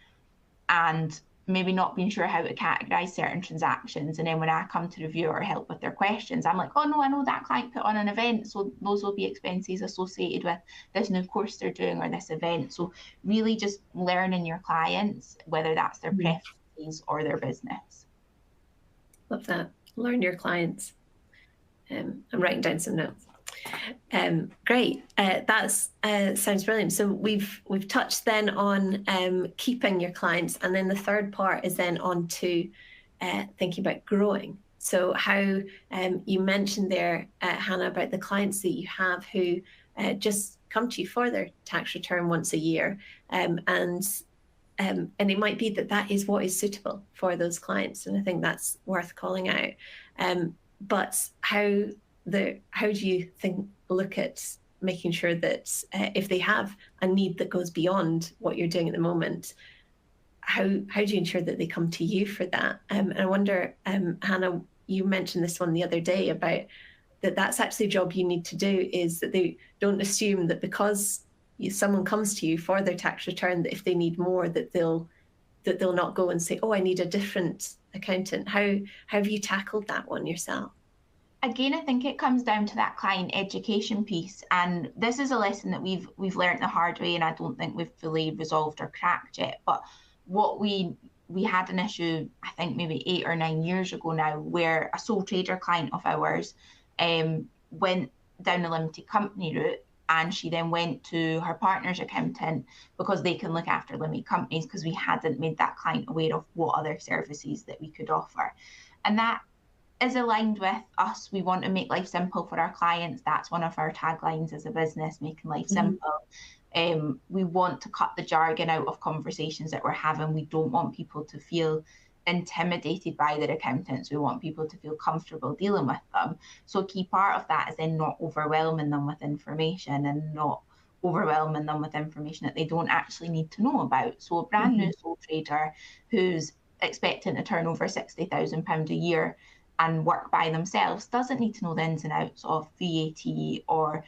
and maybe not being sure how to categorize certain transactions. And then when I come to review or help with their questions, I'm like, oh no, I know that client put on an event, so those will be expenses associated with this new course they're doing or this event. So really just learning your clients, whether that's their preferences or their business. Love that. Learn your clients. I'm writing down some notes. Great. That's sounds brilliant. So we've touched then on keeping your clients, and then the third part is then on to thinking about growing. So how you mentioned there, Hannah, about the clients that you have who just come to you for their tax return once a year, and it might be that is what is suitable for those clients, and I think that's worth calling out. But how do you look at making sure that if they have a need that goes beyond what you're doing at the moment, how do you ensure that they come to you for that? And I wonder, Hannah, you mentioned this one the other day about that's actually a job you need to do, is that they don't assume that because someone comes to you for their tax return, that if they need more, that they'll not go and say, oh, I need a different accountant. How have you tackled that one yourself? Again, I think it comes down to that client education piece. And this is a lesson that we've learned the hard way, and I don't think we've fully resolved or cracked yet. But what we had an issue, I think maybe 8 or 9 years ago now, where a sole trader client of ours went down the limited company route, and she then went to her partner's accountant because they can look after limited companies, because we hadn't made that client aware of what other services that we could offer. And that is aligned with us. We want to make life simple for our clients. That's one of our taglines as a business, making life simple. We want to cut the jargon out of conversations that we're having. We don't want people to feel intimidated by their accountants. We want people to feel comfortable dealing with them. So a key part of that is then not overwhelming them with information, and not overwhelming them with information that they don't actually need to know about. So a brand new sole trader who's expecting to turn over £60,000 a year and work by themselves doesn't need to know the ins and outs of VAT or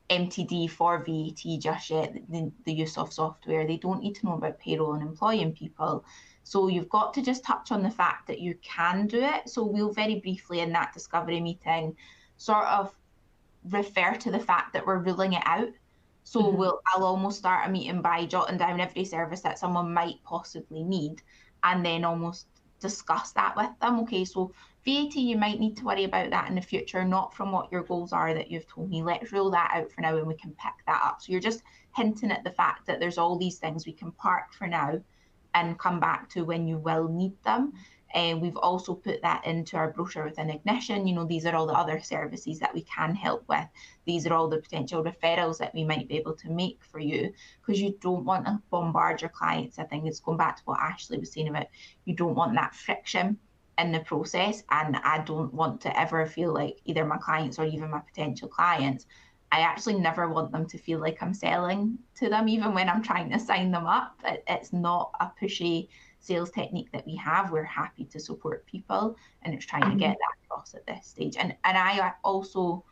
MTD for VAT just yet, the use of software. They don't need to know about payroll and employing people. So you've got to just touch on the fact that you can do it. So we'll very briefly in that discovery meeting sort of refer to the fact that we're ruling it out. So I'll almost start a meeting by jotting down every service that someone might possibly need, and then almost discuss that with them. Okay, so VAT, you might need to worry about that in the future, not from what your goals are that you've told me. Let's rule that out for now and we can pick that up. So you're just hinting at the fact that there's all these things we can park for now and come back to when you will need them. And we've also put that into our brochure within Ignition. You know, these are all the other services that we can help with. These are all the potential referrals that we might be able to make for you, because you don't want to bombard your clients. I think it's going back to what Ashlee was saying about, you don't want that friction in the process. And I don't want to ever feel like either my clients or even my potential clients, I actually never want them to feel like I'm selling to them, even when I'm trying to sign them up. It's not a pushy sales technique that we have. We're happy to support people, and it's trying to get that across at this stage. And I also,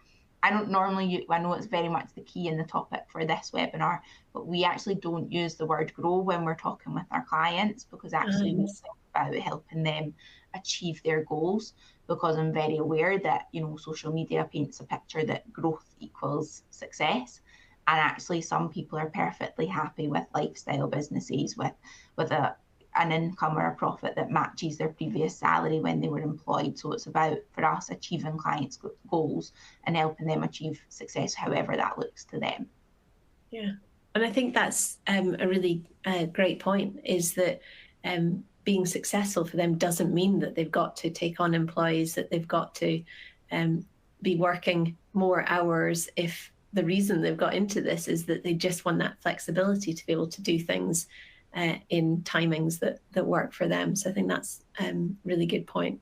I don't normally, I know it's very much the key in the topic for this webinar, but we actually don't use the word grow when we're talking with our clients, because actually we think about helping them achieve their goals, because I'm very aware that, you know, social media paints a picture that growth equals success. And actually some people are perfectly happy with lifestyle businesses with an income or a profit that matches their previous salary when they were employed. So it's about, for us, achieving clients' goals and helping them achieve success, however that looks to them. Yeah, and I think that's a really great point, is that being successful for them doesn't mean that they've got to take on employees, that they've got to be working more hours. If the reason they've got into this is that they just want that flexibility to be able to do things in timings that work for them. So I think that's a really good point.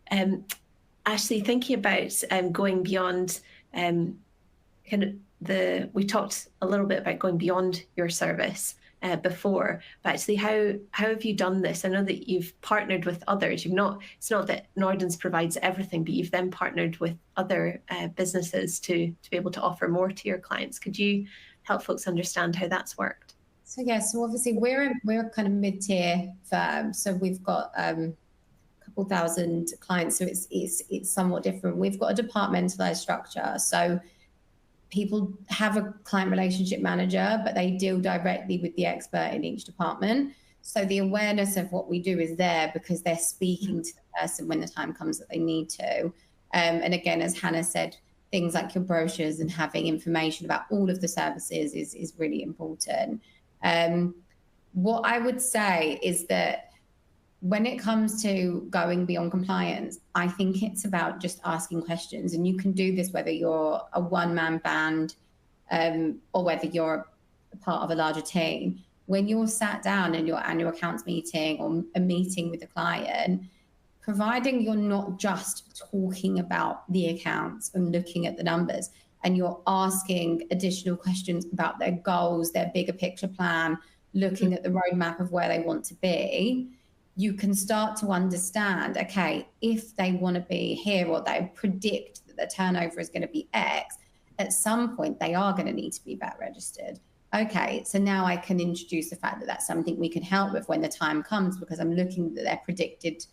Ashlee, thinking about going beyond we talked a little bit about going beyond your service before, but actually how have you done this? I know that you've partnered with others. It's not that Nordens provides everything, but you've then partnered with other businesses to be able to offer more to your clients. Could you help folks understand how that's worked? So yeah, so obviously we're a kind of mid-tier firm, so we've got a couple thousand clients, so it's somewhat different. We've got a departmentalized structure, so people have a client relationship manager, but they deal directly with the expert in each department. So the awareness of what we do is there because they're speaking to the person when the time comes that they need to. And again, as Hannah said, things like your brochures and having information about all of the services is really important. What I would say is that when it comes to going beyond compliance, I think it's about just asking questions. And you can do this whether you're a one-man band or whether you're a part of a larger team. When you're sat down in your annual accounts meeting or a meeting with a client, providing you're not just talking about the accounts and looking at the numbers, and you're asking additional questions about their goals, their bigger picture plan, looking at the roadmap of where they want to be, you can start to understand, okay, if they want to be here or they predict that the turnover is going to be X, at some point they are going to need to be VAT registered. Okay, so now I can introduce the fact that that's something we can help with when the time comes, because I'm looking that their predicted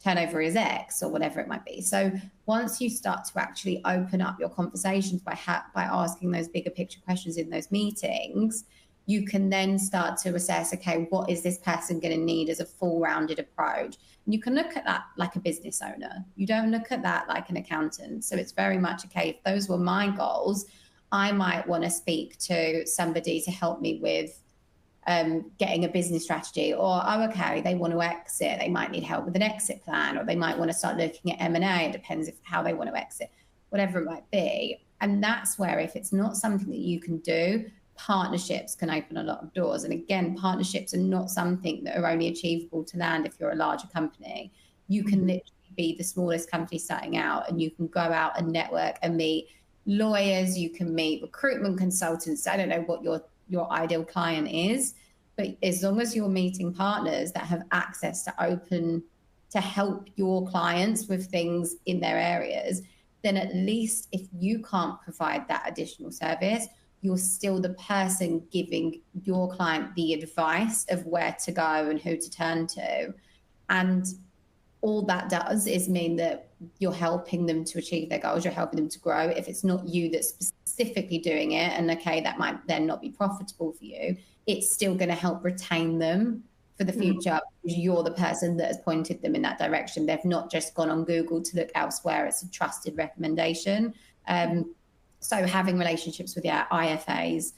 turnover is X or whatever it might be. So once you start to actually open up your conversations by asking those bigger picture questions in those meetings, you can then start to assess, okay, what is this person going to need as a full-rounded approach? And you can look at that like a business owner. You don't look at that like an accountant. So it's very much, okay, if those were my goals, I might want to speak to somebody to help me with getting a business strategy, or, oh, okay, they want to exit. They might need help with an exit plan, or they might want to start looking at M&A. It depends how they want to exit, whatever it might be. And that's where, if it's not something that you can do, partnerships can open a lot of doors. And again, partnerships are not something that are only achievable to land if you're a larger company. You can literally be the smallest company starting out, and you can go out and network and meet lawyers, you can meet recruitment consultants. I don't know what your ideal client is, but as long as you're meeting partners that have access to help your clients with things in their areas, then at least if you can't provide that additional service, you're still the person giving your client the advice of where to go and who to turn to. And all that does is mean that you're helping them to achieve their goals, you're helping them to grow. If it's not you that's specifically doing it, and okay, that might then not be profitable for you, it's still going to help retain them for the future, because you're the person that has pointed them in that direction. They've not just gone on Google to look elsewhere. It's a trusted recommendation. So having relationships with your IFAs,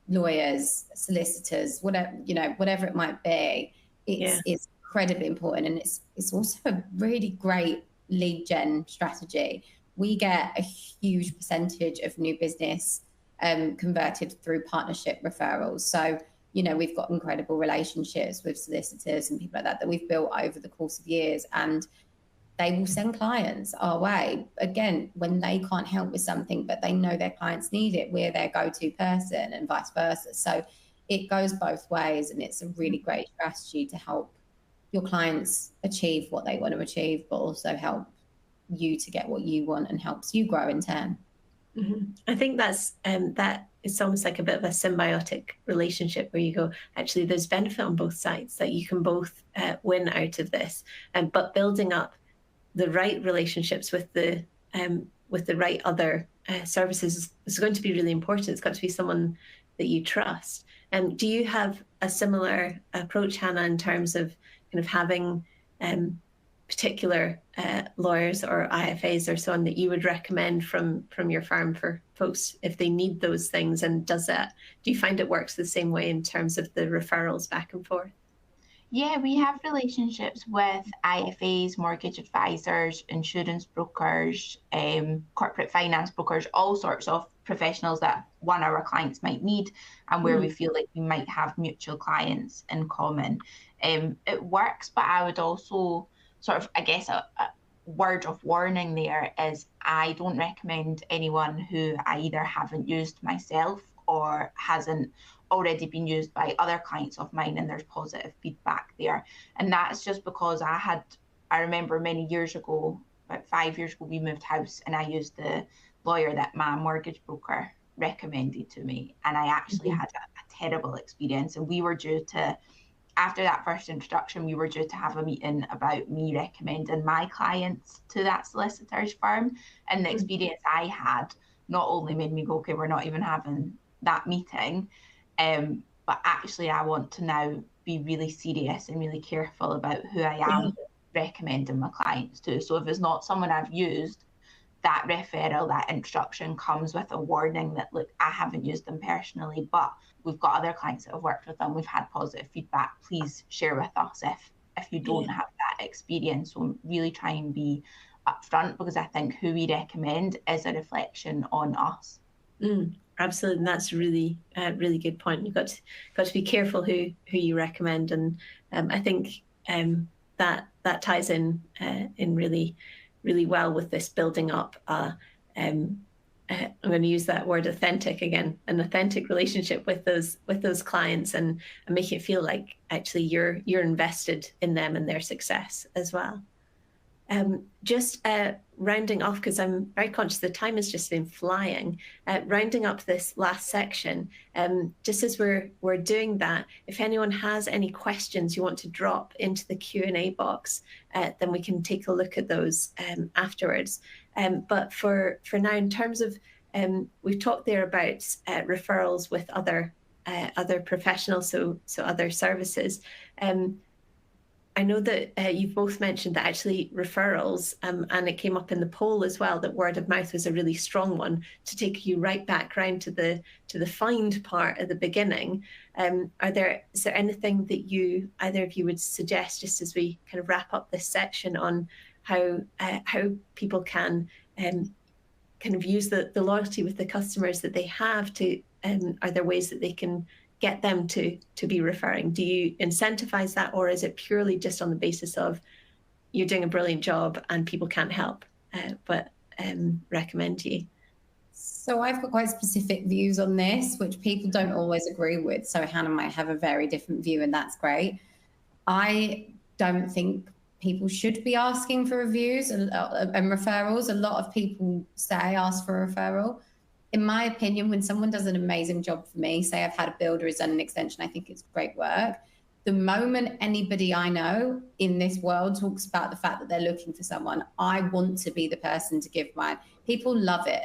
lawyers, solicitors, whatever it might be, it's incredibly important. And it's also a really great lead gen strategy. We get a huge percentage of new business converted through partnership referrals. So, we've got incredible relationships with solicitors and people like that we've built over the course of years, and they will send clients our way. Again, when they can't help with something, but they know their clients need it, we're their go-to person, and vice versa. So it goes both ways, and it's a really great strategy to help your clients achieve what they want to achieve, but also help you to get what you want, and helps you grow in turn. I think that it's almost like a bit of a symbiotic relationship, where you go, actually, there's benefit on both sides, that you can both win out of this. But building up the right relationships with the right other services is going to be really important. It's got to be someone that you trust. And do you have a similar approach, Hannah, in terms of kind of having particular lawyers or IFAs or so on that you would recommend from your firm for folks if they need those things? And do you find it works the same way in terms of the referrals back and forth? Yeah, we have relationships with IFAs, mortgage advisors, insurance brokers, corporate finance brokers, all sorts of professionals that our clients might need, and where we feel like we might have mutual clients in common. It works, but I would also sort of, I guess, a word of warning there is, I don't recommend anyone who I either haven't used myself or hasn't already been used by other clients of mine and there's positive feedback there. And that's just because I remember many years ago, about 5 years ago, we moved house, and I used the lawyer that my mortgage broker recommended to me, and I actually had a terrible experience. And we were due to, after that first introduction, we were due to have a meeting about me recommending my clients to that solicitor's firm. And the experience I had not only made me go, okay, we're not even having that meeting, but actually I want to now be really serious and really careful about who I am recommending my clients to. So if it's not someone I've used, that referral, that introduction comes with a warning that, look, I haven't used them personally, but we've got other clients that have worked with them, we've had positive feedback. Please share with us if you don't have that experience. So really try and be upfront, because I think who we recommend is a reflection on us. Absolutely, and that's a really good point. You've got to be careful who you recommend, and I think that ties in really well with this building up. I'm going to use that word authentic again, an authentic relationship with those clients, and make it feel like actually you're invested in them and their success as well. Just rounding off, because I'm very conscious the time has just been flying, rounding up this last section, just as we're doing that, if anyone has any questions you want to drop into the Q&A box, then we can take a look at those afterwards. But for now, in terms of, we've talked there about referrals with other other professionals, so other services. I know that you've both mentioned that actually referrals, and it came up in the poll as well, that word of mouth was a really strong one to take you right back round to the find part at the beginning. Is there anything that either of you would suggest, just as we kind of wrap up this section, on how people can kind of use the loyalty with the customers that they have to? Are there ways that they can get them to be referring? Do you incentivize that, or is it purely just on the basis of you're doing a brilliant job and people can't help but recommend you? So I've got quite specific views on this, which people don't always agree with. So Hannah might have a very different view, and that's great. I don't think people should be asking for reviews and referrals. A lot of people say ask for a referral. In my opinion, when someone does an amazing job for me, say I've had a builder who's done an extension, I think it's great work. The moment anybody I know in this world talks about the fact that they're looking for someone, I want to be the person to give mine. People love it.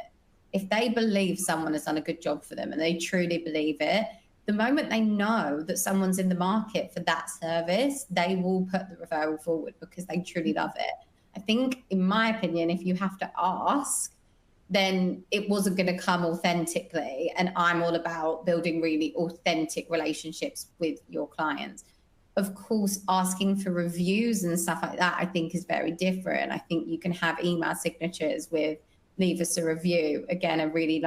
If they believe someone has done a good job for them and they truly believe it, the moment they know that someone's in the market for that service, they will put the referral forward because they truly love it. I think, in my opinion, if you have to ask, then it wasn't going to come authentically. And I'm all about building really authentic relationships with your clients. Of course, asking for reviews and stuff like that, I think, is very different. I think you can have email signatures with leave us a review. Again, a really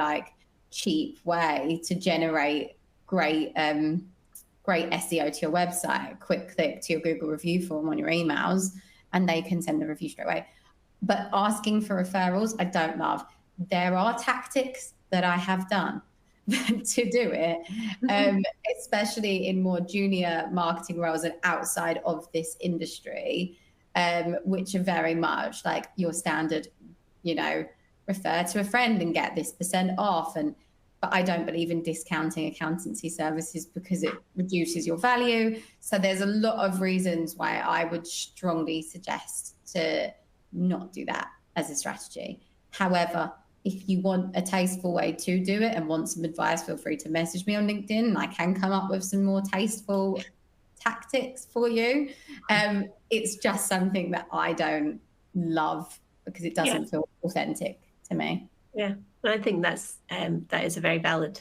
cheap way to generate great SEO to your website. Quick click to your Google review form on your emails and they can send the review straight away. But asking for referrals, I don't love. There are tactics that I have done to do it, especially in more junior marketing roles and outside of this industry, which are very much like your standard, refer to a friend and get this % off. But I don't believe in discounting accountancy services because it reduces your value. So there's a lot of reasons why I would strongly suggest to not do that as a strategy. However, if you want a tasteful way to do it and want some advice, feel free to message me on LinkedIn and I can come up with some more tasteful tactics for you. It's just something that I don't love because it doesn't feel authentic to me. Yeah, I think that is a very valid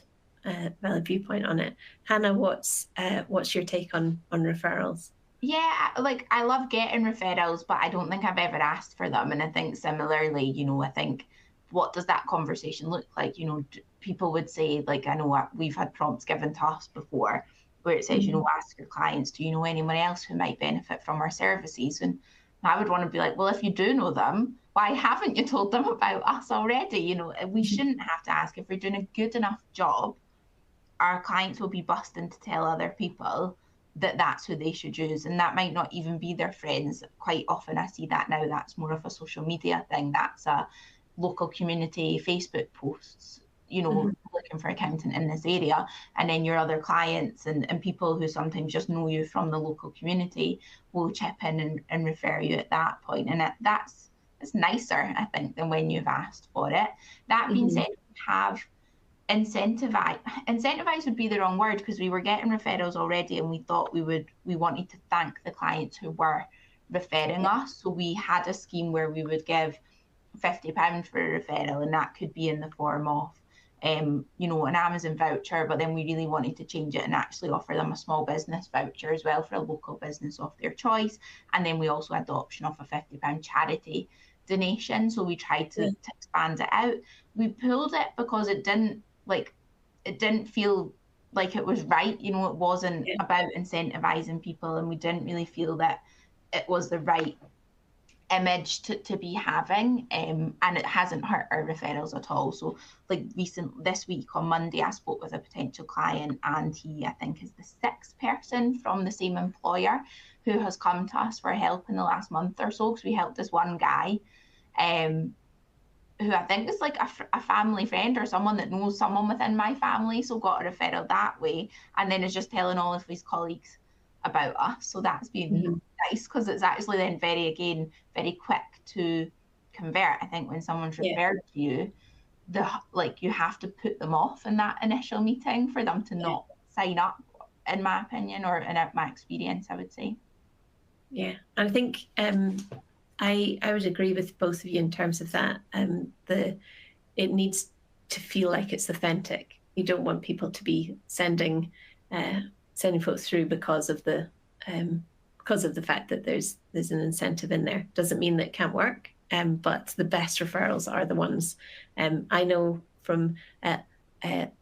viewpoint on it. Hannah, what's your take on referrals? Yeah, I love getting referrals, but I don't think I've ever asked for them. And I think similarly, I think, what does that conversation look like? People would say, I know we've had prompts given to us before where it says, ask your clients, do you know anyone else who might benefit from our services? And I would want to be like, well, if you do know them, why haven't you told them about us already? We shouldn't have to ask. If we're doing a good enough job, our clients will be busting to tell other people that that's who they should use. And that might not even be their friends. Quite often I see that now. That's more of a social media thing. That's a local community Facebook posts, looking for accountant in this area. And then your other clients and people who sometimes just know you from the local community will chip in and refer you at that point. And it's nicer, I think, than when you've asked for it. That being said, we have incentivize would be the wrong word, because we were getting referrals already and we thought we wanted to thank the clients who were referring us. So we had a scheme where we would give £50 for a referral, and that could be in the form of an Amazon voucher, but then we really wanted to change it and actually offer them a small business voucher as well for a local business of their choice. And then we also had the option of a £50 charity donation. So we tried to expand it out. We pulled it because it didn't feel like it was right. It wasn't about incentivizing people, and we didn't really feel that it was the right image to be having, and it hasn't hurt our referrals at all. So this week on Monday, I spoke with a potential client, and he, I think, is the 6th person from the same employer who has come to us for help in the last month or so. So we helped this one guy who I think is a family friend or someone that knows someone within my family, so got a referral that way, and then is just telling all of his colleagues about us. So that's been nice, because it's actually then very quick to convert. I think when someone's referred to you, you have to put them off in that initial meeting for them to not sign up, in my opinion, or in my experience, I would say. Yeah, and I think I would agree with both of you in terms of that. It needs to feel like it's authentic. You don't want people to be sending folks through because of the fact that there's an incentive in there. Doesn't mean that it can't work, but the best referrals are the ones. I know from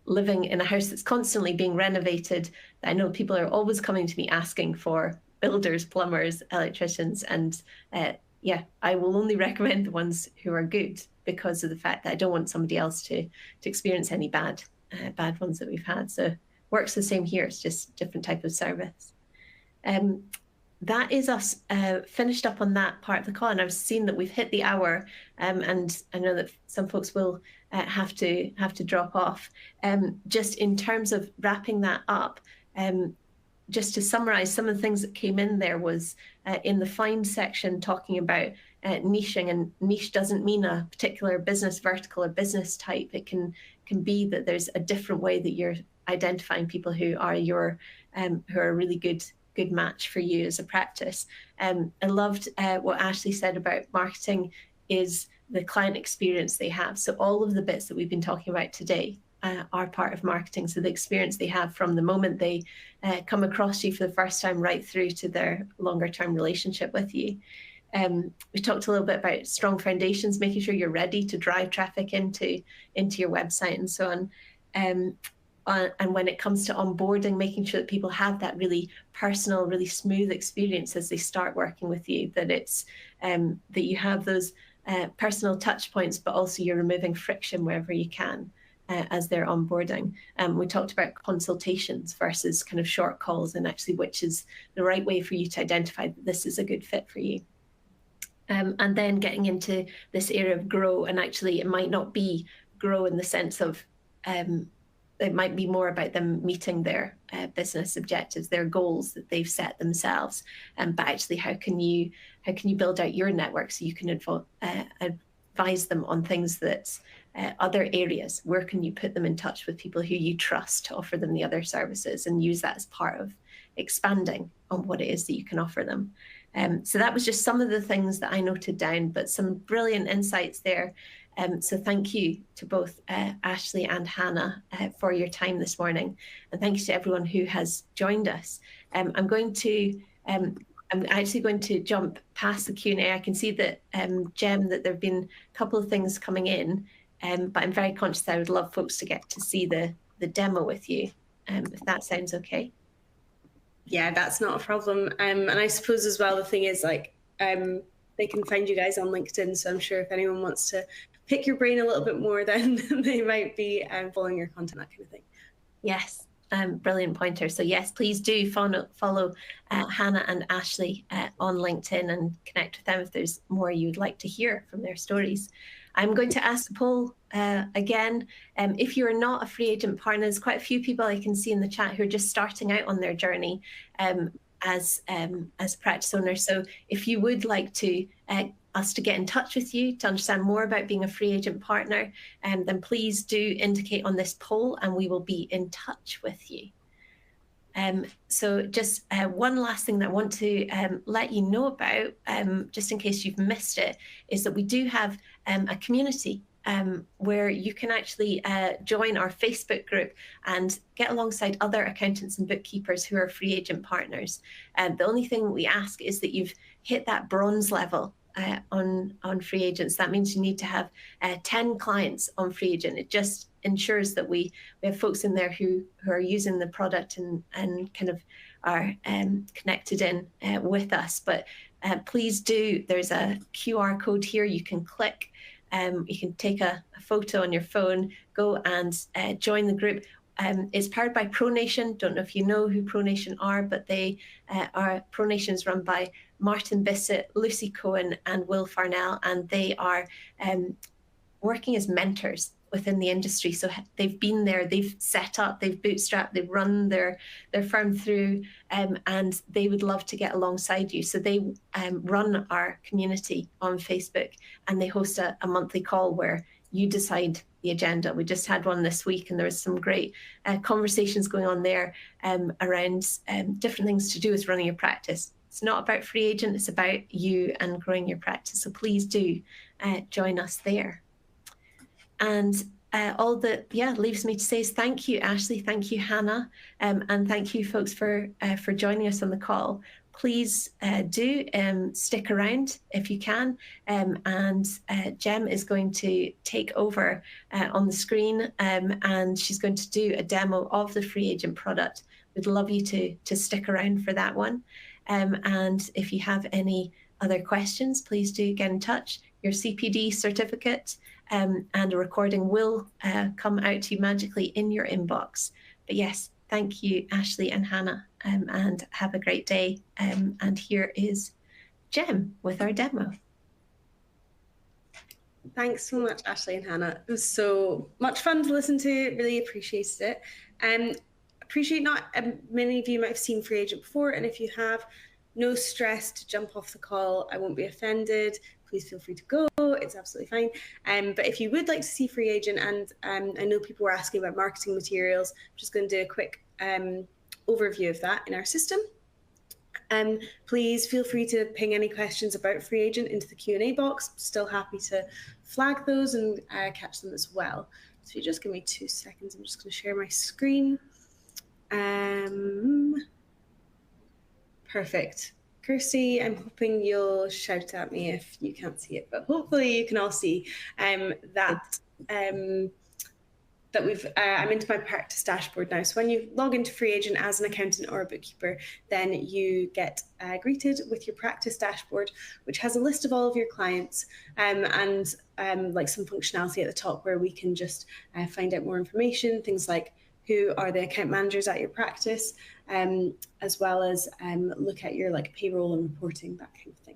living in a house that's constantly being renovated, I know people are always coming to me asking for builders, plumbers, electricians, and I will only recommend the ones who are good, because of the fact that I don't want somebody else to experience any bad ones that we've had. So works the same here. It's just different type of service. That is us finished up on that part of the call, and I've seen that we've hit the hour, and I know that some folks will have to drop off. Just in terms of wrapping that up, just to summarize, some of the things that came in there was in the find section talking about niching, and niche doesn't mean a particular business vertical or business type. It can be that there's a different way that you're identifying people who are a really good match for you as a practice. I loved what Ashlee said about marketing is the client experience they have. So all of the bits that we've been talking about today are part of marketing. So the experience they have from the moment they come across you for the first time right through to their longer term relationship with you. We talked a little bit about strong foundations, making sure you're ready to drive traffic into your website and so on. And when it comes to onboarding, making sure that people have that really personal, really smooth experience as they start working with you, that it's that you have those personal touch points, but also you're removing friction wherever you can as they're onboarding. We talked about consultations versus kind of short calls, and actually which is the right way for you to identify that this is a good fit for you. And then getting into this area of grow, and actually it might not be grow in the sense of it might be more about them meeting their business objectives, their goals that they've set themselves. But actually, how can you build out your network so you can advise them on things that other areas? Where can you put them in touch with people who you trust to offer them the other services, and use that as part of expanding on what it is that you can offer them. So that was just some of the things that I noted down, but some brilliant insights there. So thank you to both Ashlee and Hannah for your time this morning, and thank you to everyone who has joined us. I'm actually going to jump past the Q&A. I can see that Jem, that there have been a couple of things coming in, but I'm very conscious that I would love folks to get to see the demo with you, if that sounds okay. Yeah, that's not a problem. And I suppose as well, the thing is, like, they can find you guys on LinkedIn. So I'm sure if anyone wants to pick your brain a little bit more, then they might be following your content, that kind of thing. Yes, brilliant pointer. So yes, please do follow Hannah and Ashlee on LinkedIn and connect with them if there's more you'd like to hear from their stories. I'm going to ask the poll again. If you're not a free agent partner, there's quite a few people I can see in the chat who are just starting out on their journey as practice owners. So if you would like to us to get in touch with you to understand more about being a free agent partner, then please do indicate on this poll and we will be in touch with you. So just one last thing that I want to let you know about, just in case you've missed it, is that we do have a community where you can actually join our Facebook group and get alongside other accountants and bookkeepers who are free agent partners. The only thing we ask is that you've hit that bronze level on free agents. That means you need to have 10 clients on free agent. It just ensures that we have folks in there who are using the product and kind of are connected in with us. But please do, there's a QR code here you can click. You can take a photo on your phone, go and join the group. It's powered by ProNation. Don't know if you know who ProNation are, but they are, ProNation is run by Martin Bissett, Lucy Cohen, and Will Farnell, and they are working as mentors within the industry. So they've been there, they've set up, they've bootstrapped, they've run their firm through, and they would love to get alongside you. So they run our community on Facebook, and they host a monthly call where you decide the agenda. We just had one this week, and there was some great conversations going on there around different things to do with running your practice. It's not about FreeAgent, it's about you and growing your practice. So please do join us there. And all that leaves me to say is thank you, Ashlee, thank you, Hannah, and thank you, folks, for joining us on the call. Please do stick around if you can, and Jem is going to take over on the screen, and she's going to do a demo of the FreeAgent product. We'd love you to stick around for that one. And if you have any other questions, please do get in touch. Your CPD certificate and a recording will come out to you magically in your inbox. But yes, thank you, Ashlee and Hannah, and have a great day. And here is Jem with our demo. Thanks so much, Ashlee and Hannah. It was so much fun to listen to. Really appreciated it. Appreciate not many of you might have seen FreeAgent before, and if you have, no stress to jump off the call. I won't be offended. Please feel free to go. It's absolutely fine. But if you would like to see FreeAgent, and I know people were asking about marketing materials, I'm just going to do a quick overview of that in our system. Please feel free to ping any questions about FreeAgent into the Q&A box. I'm still happy to flag those and catch them as well. So if you just give me 2 seconds, I'm just going to share my screen. Perfect. Kirsty, I'm hoping you'll shout at me if you can't see it, but hopefully you can all see that we've, I'm into my practice dashboard now. So when you log into FreeAgent as an accountant or a bookkeeper, then you get greeted with your practice dashboard, which has a list of all of your clients and like some functionality at the top where we can just find out more information, things like who are the account managers at your practice, as well as look at your like payroll and reporting, that kind of thing.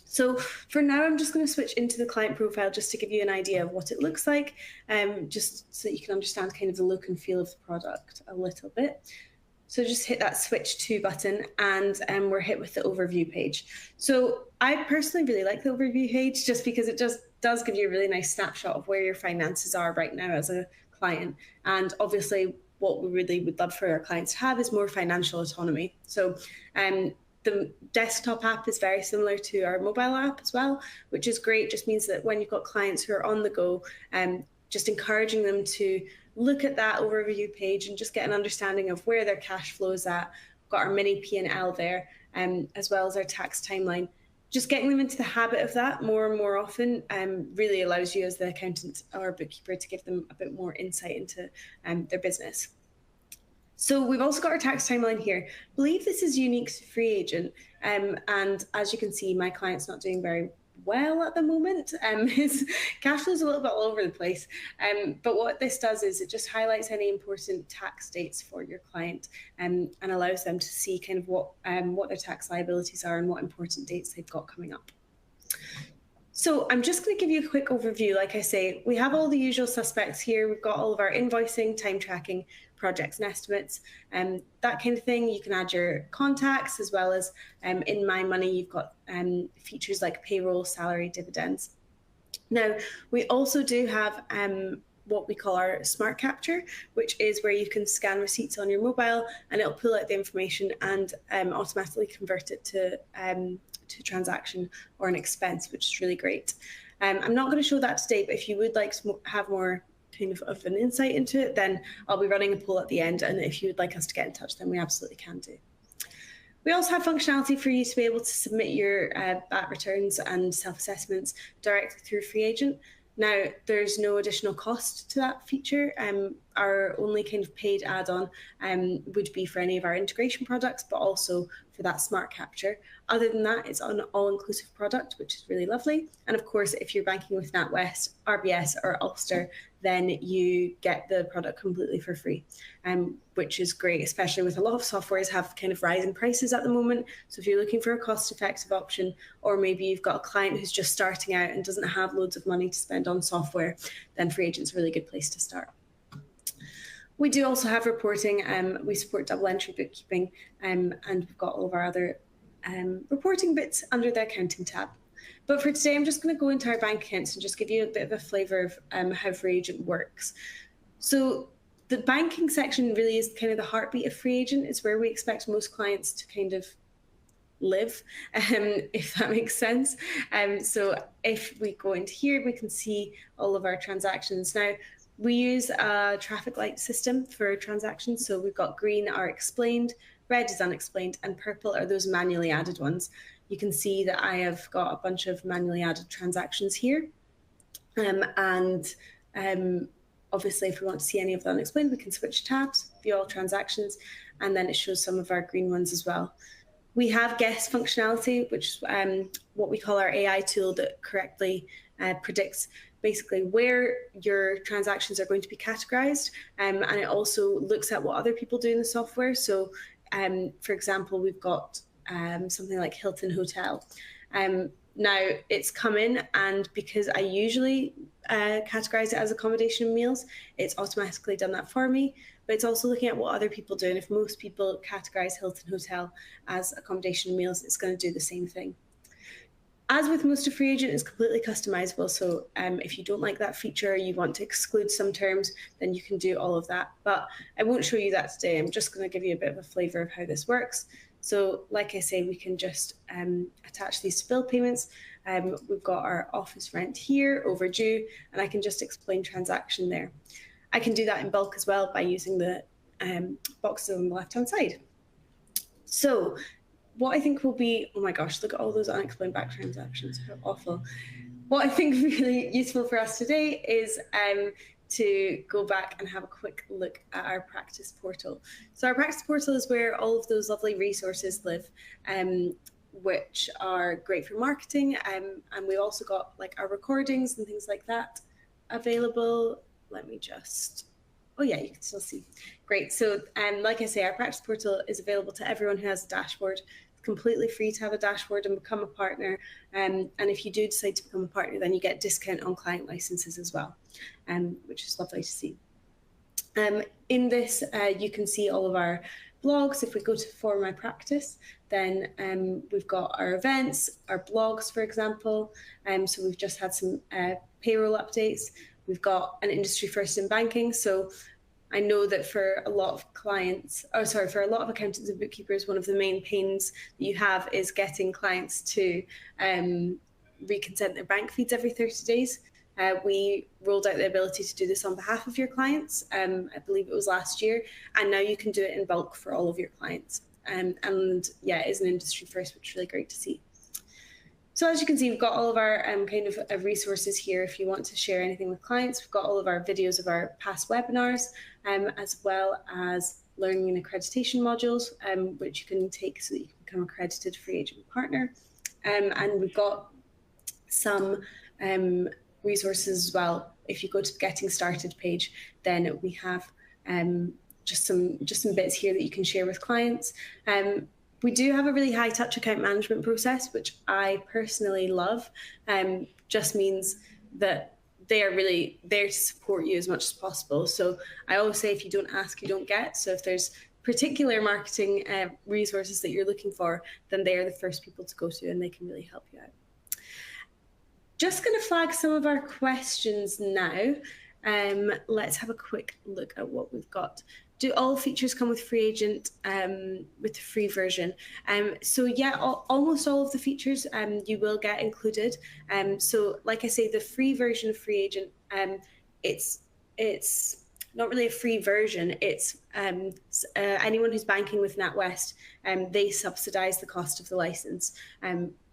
So for now, I'm just going to switch into the client profile just to give you an idea of what it looks like, just so that you can understand kind of the look and feel of the product a little bit. So just hit that switch to button, and we're hit with the overview page. So I personally really like the overview page just because it just does give you a really nice snapshot of where your finances are right now as a client. And obviously what we really would love for our clients to have is more financial autonomy. So the desktop app is very similar to our mobile app as well, which is great. Just means that when you've got clients who are on the go, just encouraging them to look at that overview page and just get an understanding of where their cash flow is at. We've got our mini P&L there, as well as our tax timeline. Just getting them into the habit of that more and more often really allows you as the accountant or bookkeeper to give them a bit more insight into their business. So we've also got our tax timeline here. I believe this is unique to FreeAgent. And as you can see, my client's not doing very well at the moment. His cash flow is a little bit all over the place. But what this does is it just highlights any important tax dates for your client and allows them to see kind of what their tax liabilities are and what important dates they've got coming up. So I'm just going to give you a quick overview. Like I say, we have all the usual suspects here. We've got all of our invoicing, time tracking, projects and estimates, that kind of thing. You can add your contacts, as well as in My Money, you've got features like payroll, salary, dividends. Now, we also do have what we call our smart capture, which is where you can scan receipts on your mobile and it'll pull out the information and automatically convert it to transaction or an expense, which is really great. I'm not going to show that today, but if you would like to have more kind of an insight into it, then I'll be running a poll at the end, and if you would like us to get in touch, then we absolutely can do. We also have functionality for you to be able to submit your VAT returns and self-assessments directly through FreeAgent. Now, there's no additional cost to that feature. Our only kind of paid add-on would be for any of our integration products, but also for that smart capture. Other than that, it's an all-inclusive product, which is really lovely. And of course, if you're banking with NatWest, RBS, or Ulster, then you get the product completely for free, which is great, especially with a lot of softwares have kind of rising prices at the moment. So if you're looking for a cost-effective option, or maybe you've got a client who's just starting out and doesn't have loads of money to spend on software, then FreeAgent's a really good place to start. We do also have reporting. We support double entry bookkeeping, and we've got all of our other reporting bits under the accounting tab. But for today, I'm just going to go into our bank accounts and just give you a bit of a flavour of how FreeAgent works. So the banking section really is kind of the heartbeat of FreeAgent. It's where we expect most clients to kind of live, if that makes sense. So if we go into here, we can see all of our transactions. Now, we use a traffic light system for transactions. So we've got green are explained, red is unexplained, and purple are those manually added ones. You can see that I have got a bunch of manually added transactions here. Obviously, if we want to see any of the unexplained, we can switch tabs, view all transactions, and then it shows some of our green ones as well. We have guess functionality, which is what we call our AI tool that correctly predicts basically where your transactions are going to be categorized. And it also looks at what other people do in the software. So, for example, we've got something like Hilton Hotel. Now it's come in, and because I usually categorize it as accommodation and meals, it's automatically done that for me. But it's also looking at what other people do. And if most people categorize Hilton Hotel as accommodation and meals, it's going to do the same thing. As with most of FreeAgent, it's completely customizable. So if you don't like that feature, you want to exclude some terms, then you can do all of that. But I won't show you that today. I'm just going to give you a bit of a flavor of how this works. So like I say, we can just attach these to bill payments. We've got our office rent here, overdue, and I can just explain transaction there. I can do that in bulk as well by using the boxes on the left-hand side. So what I think will be, oh my gosh, look at all those unexplained back transactions, how awful. What I think really useful for us today is to go back and have a quick look at our practice portal. So our practice portal is where all of those lovely resources live, which are great for marketing. And we also got like our recordings and things like that available. Let me just, oh yeah, you can still see. Great. So like I say, our practice portal is available to everyone who has a dashboard. It's completely free to have a dashboard and become a partner. And if you do decide to become a partner, then you get discount on client licenses as well, which is lovely to see. In this, you can see all of our blogs. If we go to For My Practice, then we've got our events, our blogs, for example. So we've just had some payroll updates. We've got an industry first in banking. So I know that for a lot of clients, for a lot of accountants and bookkeepers, one of the main pains that you have is getting clients to reconsent their bank feeds every 30 days. We rolled out the ability to do this on behalf of your clients. I believe it was last year, and now you can do it in bulk for all of your clients. And yeah, it is an industry first, which is really great to see. So as you can see, we've got all of our kind of resources here. If you want to share anything with clients, we've got all of our videos of our past webinars, as well as learning and accreditation modules, which you can take so that you can become accredited FreeAgent partner. And we've got some resources as well. If you go to the Getting Started page, then we have just some bits here that you can share with clients. We do have a really high touch account management process, which I personally love. Just means that they are really there to support you as much as possible. So I always say, if you don't ask, you don't get. So if there's particular marketing resources that you're looking for, then they are the first people to go to, and they can really help you out. Just going to flag some of our questions now. Let's have a quick look at what we've got. Do all features come with FreeAgent with the free version? So yeah, almost all of the features you will get included. So like I say, the free version of FreeAgent, it's not really a free version. It's anyone who's banking with NatWest, they subsidize the cost of the license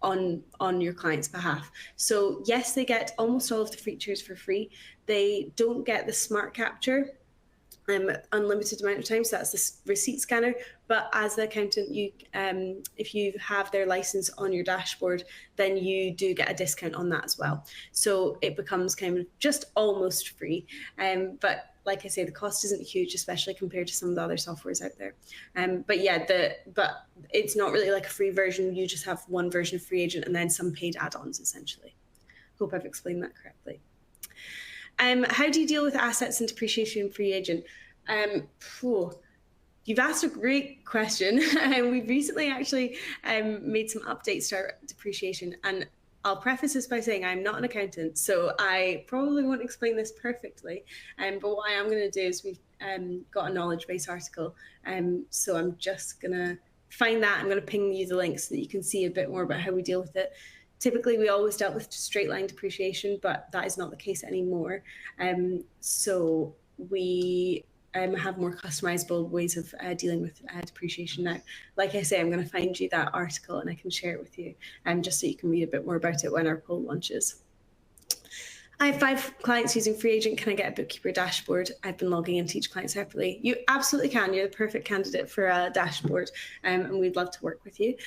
on your client's behalf. So yes, they get almost all of the features for free. They don't get the smart capture unlimited amount of time, so that's the receipt scanner. But as the accountant, you if you have their license on your dashboard, then you do get a discount on that as well. So it becomes kind of just almost free. But like I say, the cost isn't huge, especially compared to some of the other softwares out there. But yeah, but it's not really like a free version. You just have one version of FreeAgent and then some paid add-ons, essentially. Hope I've explained that correctly. How do you deal with assets and depreciation in FreeAgent? You've asked a great question. We've recently actually made some updates to our depreciation, and I'll preface this by saying I'm not an accountant, so I probably won't explain this perfectly. But what I am going to do is we've got a knowledge base article. So I'm just going to find that. I'm going to ping you the link so that you can see a bit more about how we deal with it. Typically, we always dealt with straight line depreciation, but that is not the case anymore. So we have more customizable ways of dealing with depreciation now. Like I say, I'm going to find you that article and I can share it with you, just so you can read a bit more about it when our poll launches. I have 5 clients using FreeAgent. Can I get a bookkeeper dashboard? I've been logging into each client separately. You absolutely can. You're the perfect candidate for a dashboard, and we'd love to work with you.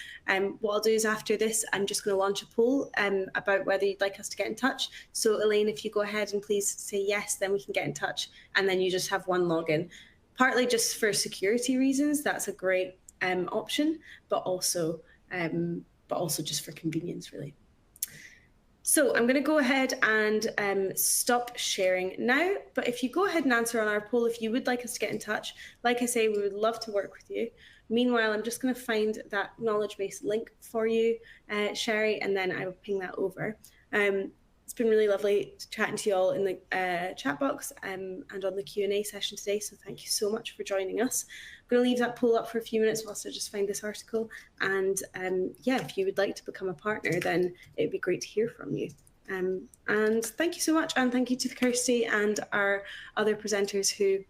What I'll do is after this, I'm just going to launch a poll about whether you'd like us to get in touch. So Elaine, if you go ahead and please say yes, then we can get in touch, and then you just have one login. Partly just for security reasons, that's a great option, but also just for convenience, really. So I'm going to go ahead and stop sharing now. But if you go ahead and answer on our poll, if you would like us to get in touch, like I say, we would love to work with you. Meanwhile, I'm just going to find that knowledge base link for you, Sherry, and then I will ping that over. It's been really lovely chatting to you all in the chat box and on the Q&A session today. So thank you so much for joining us. I'm going to leave that poll up for a few minutes whilst I just find this article. And yeah, if you would like to become a partner, then it'd be great to hear from you. And thank you so much. And thank you to Kirsty and our other presenters who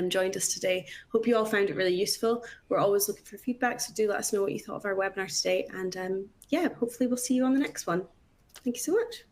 joined us today. Hope you all found it really useful. We're always looking for feedback, so do let us know what you thought of our webinar today. And yeah, hopefully we'll see you on the next one. Thank you so much.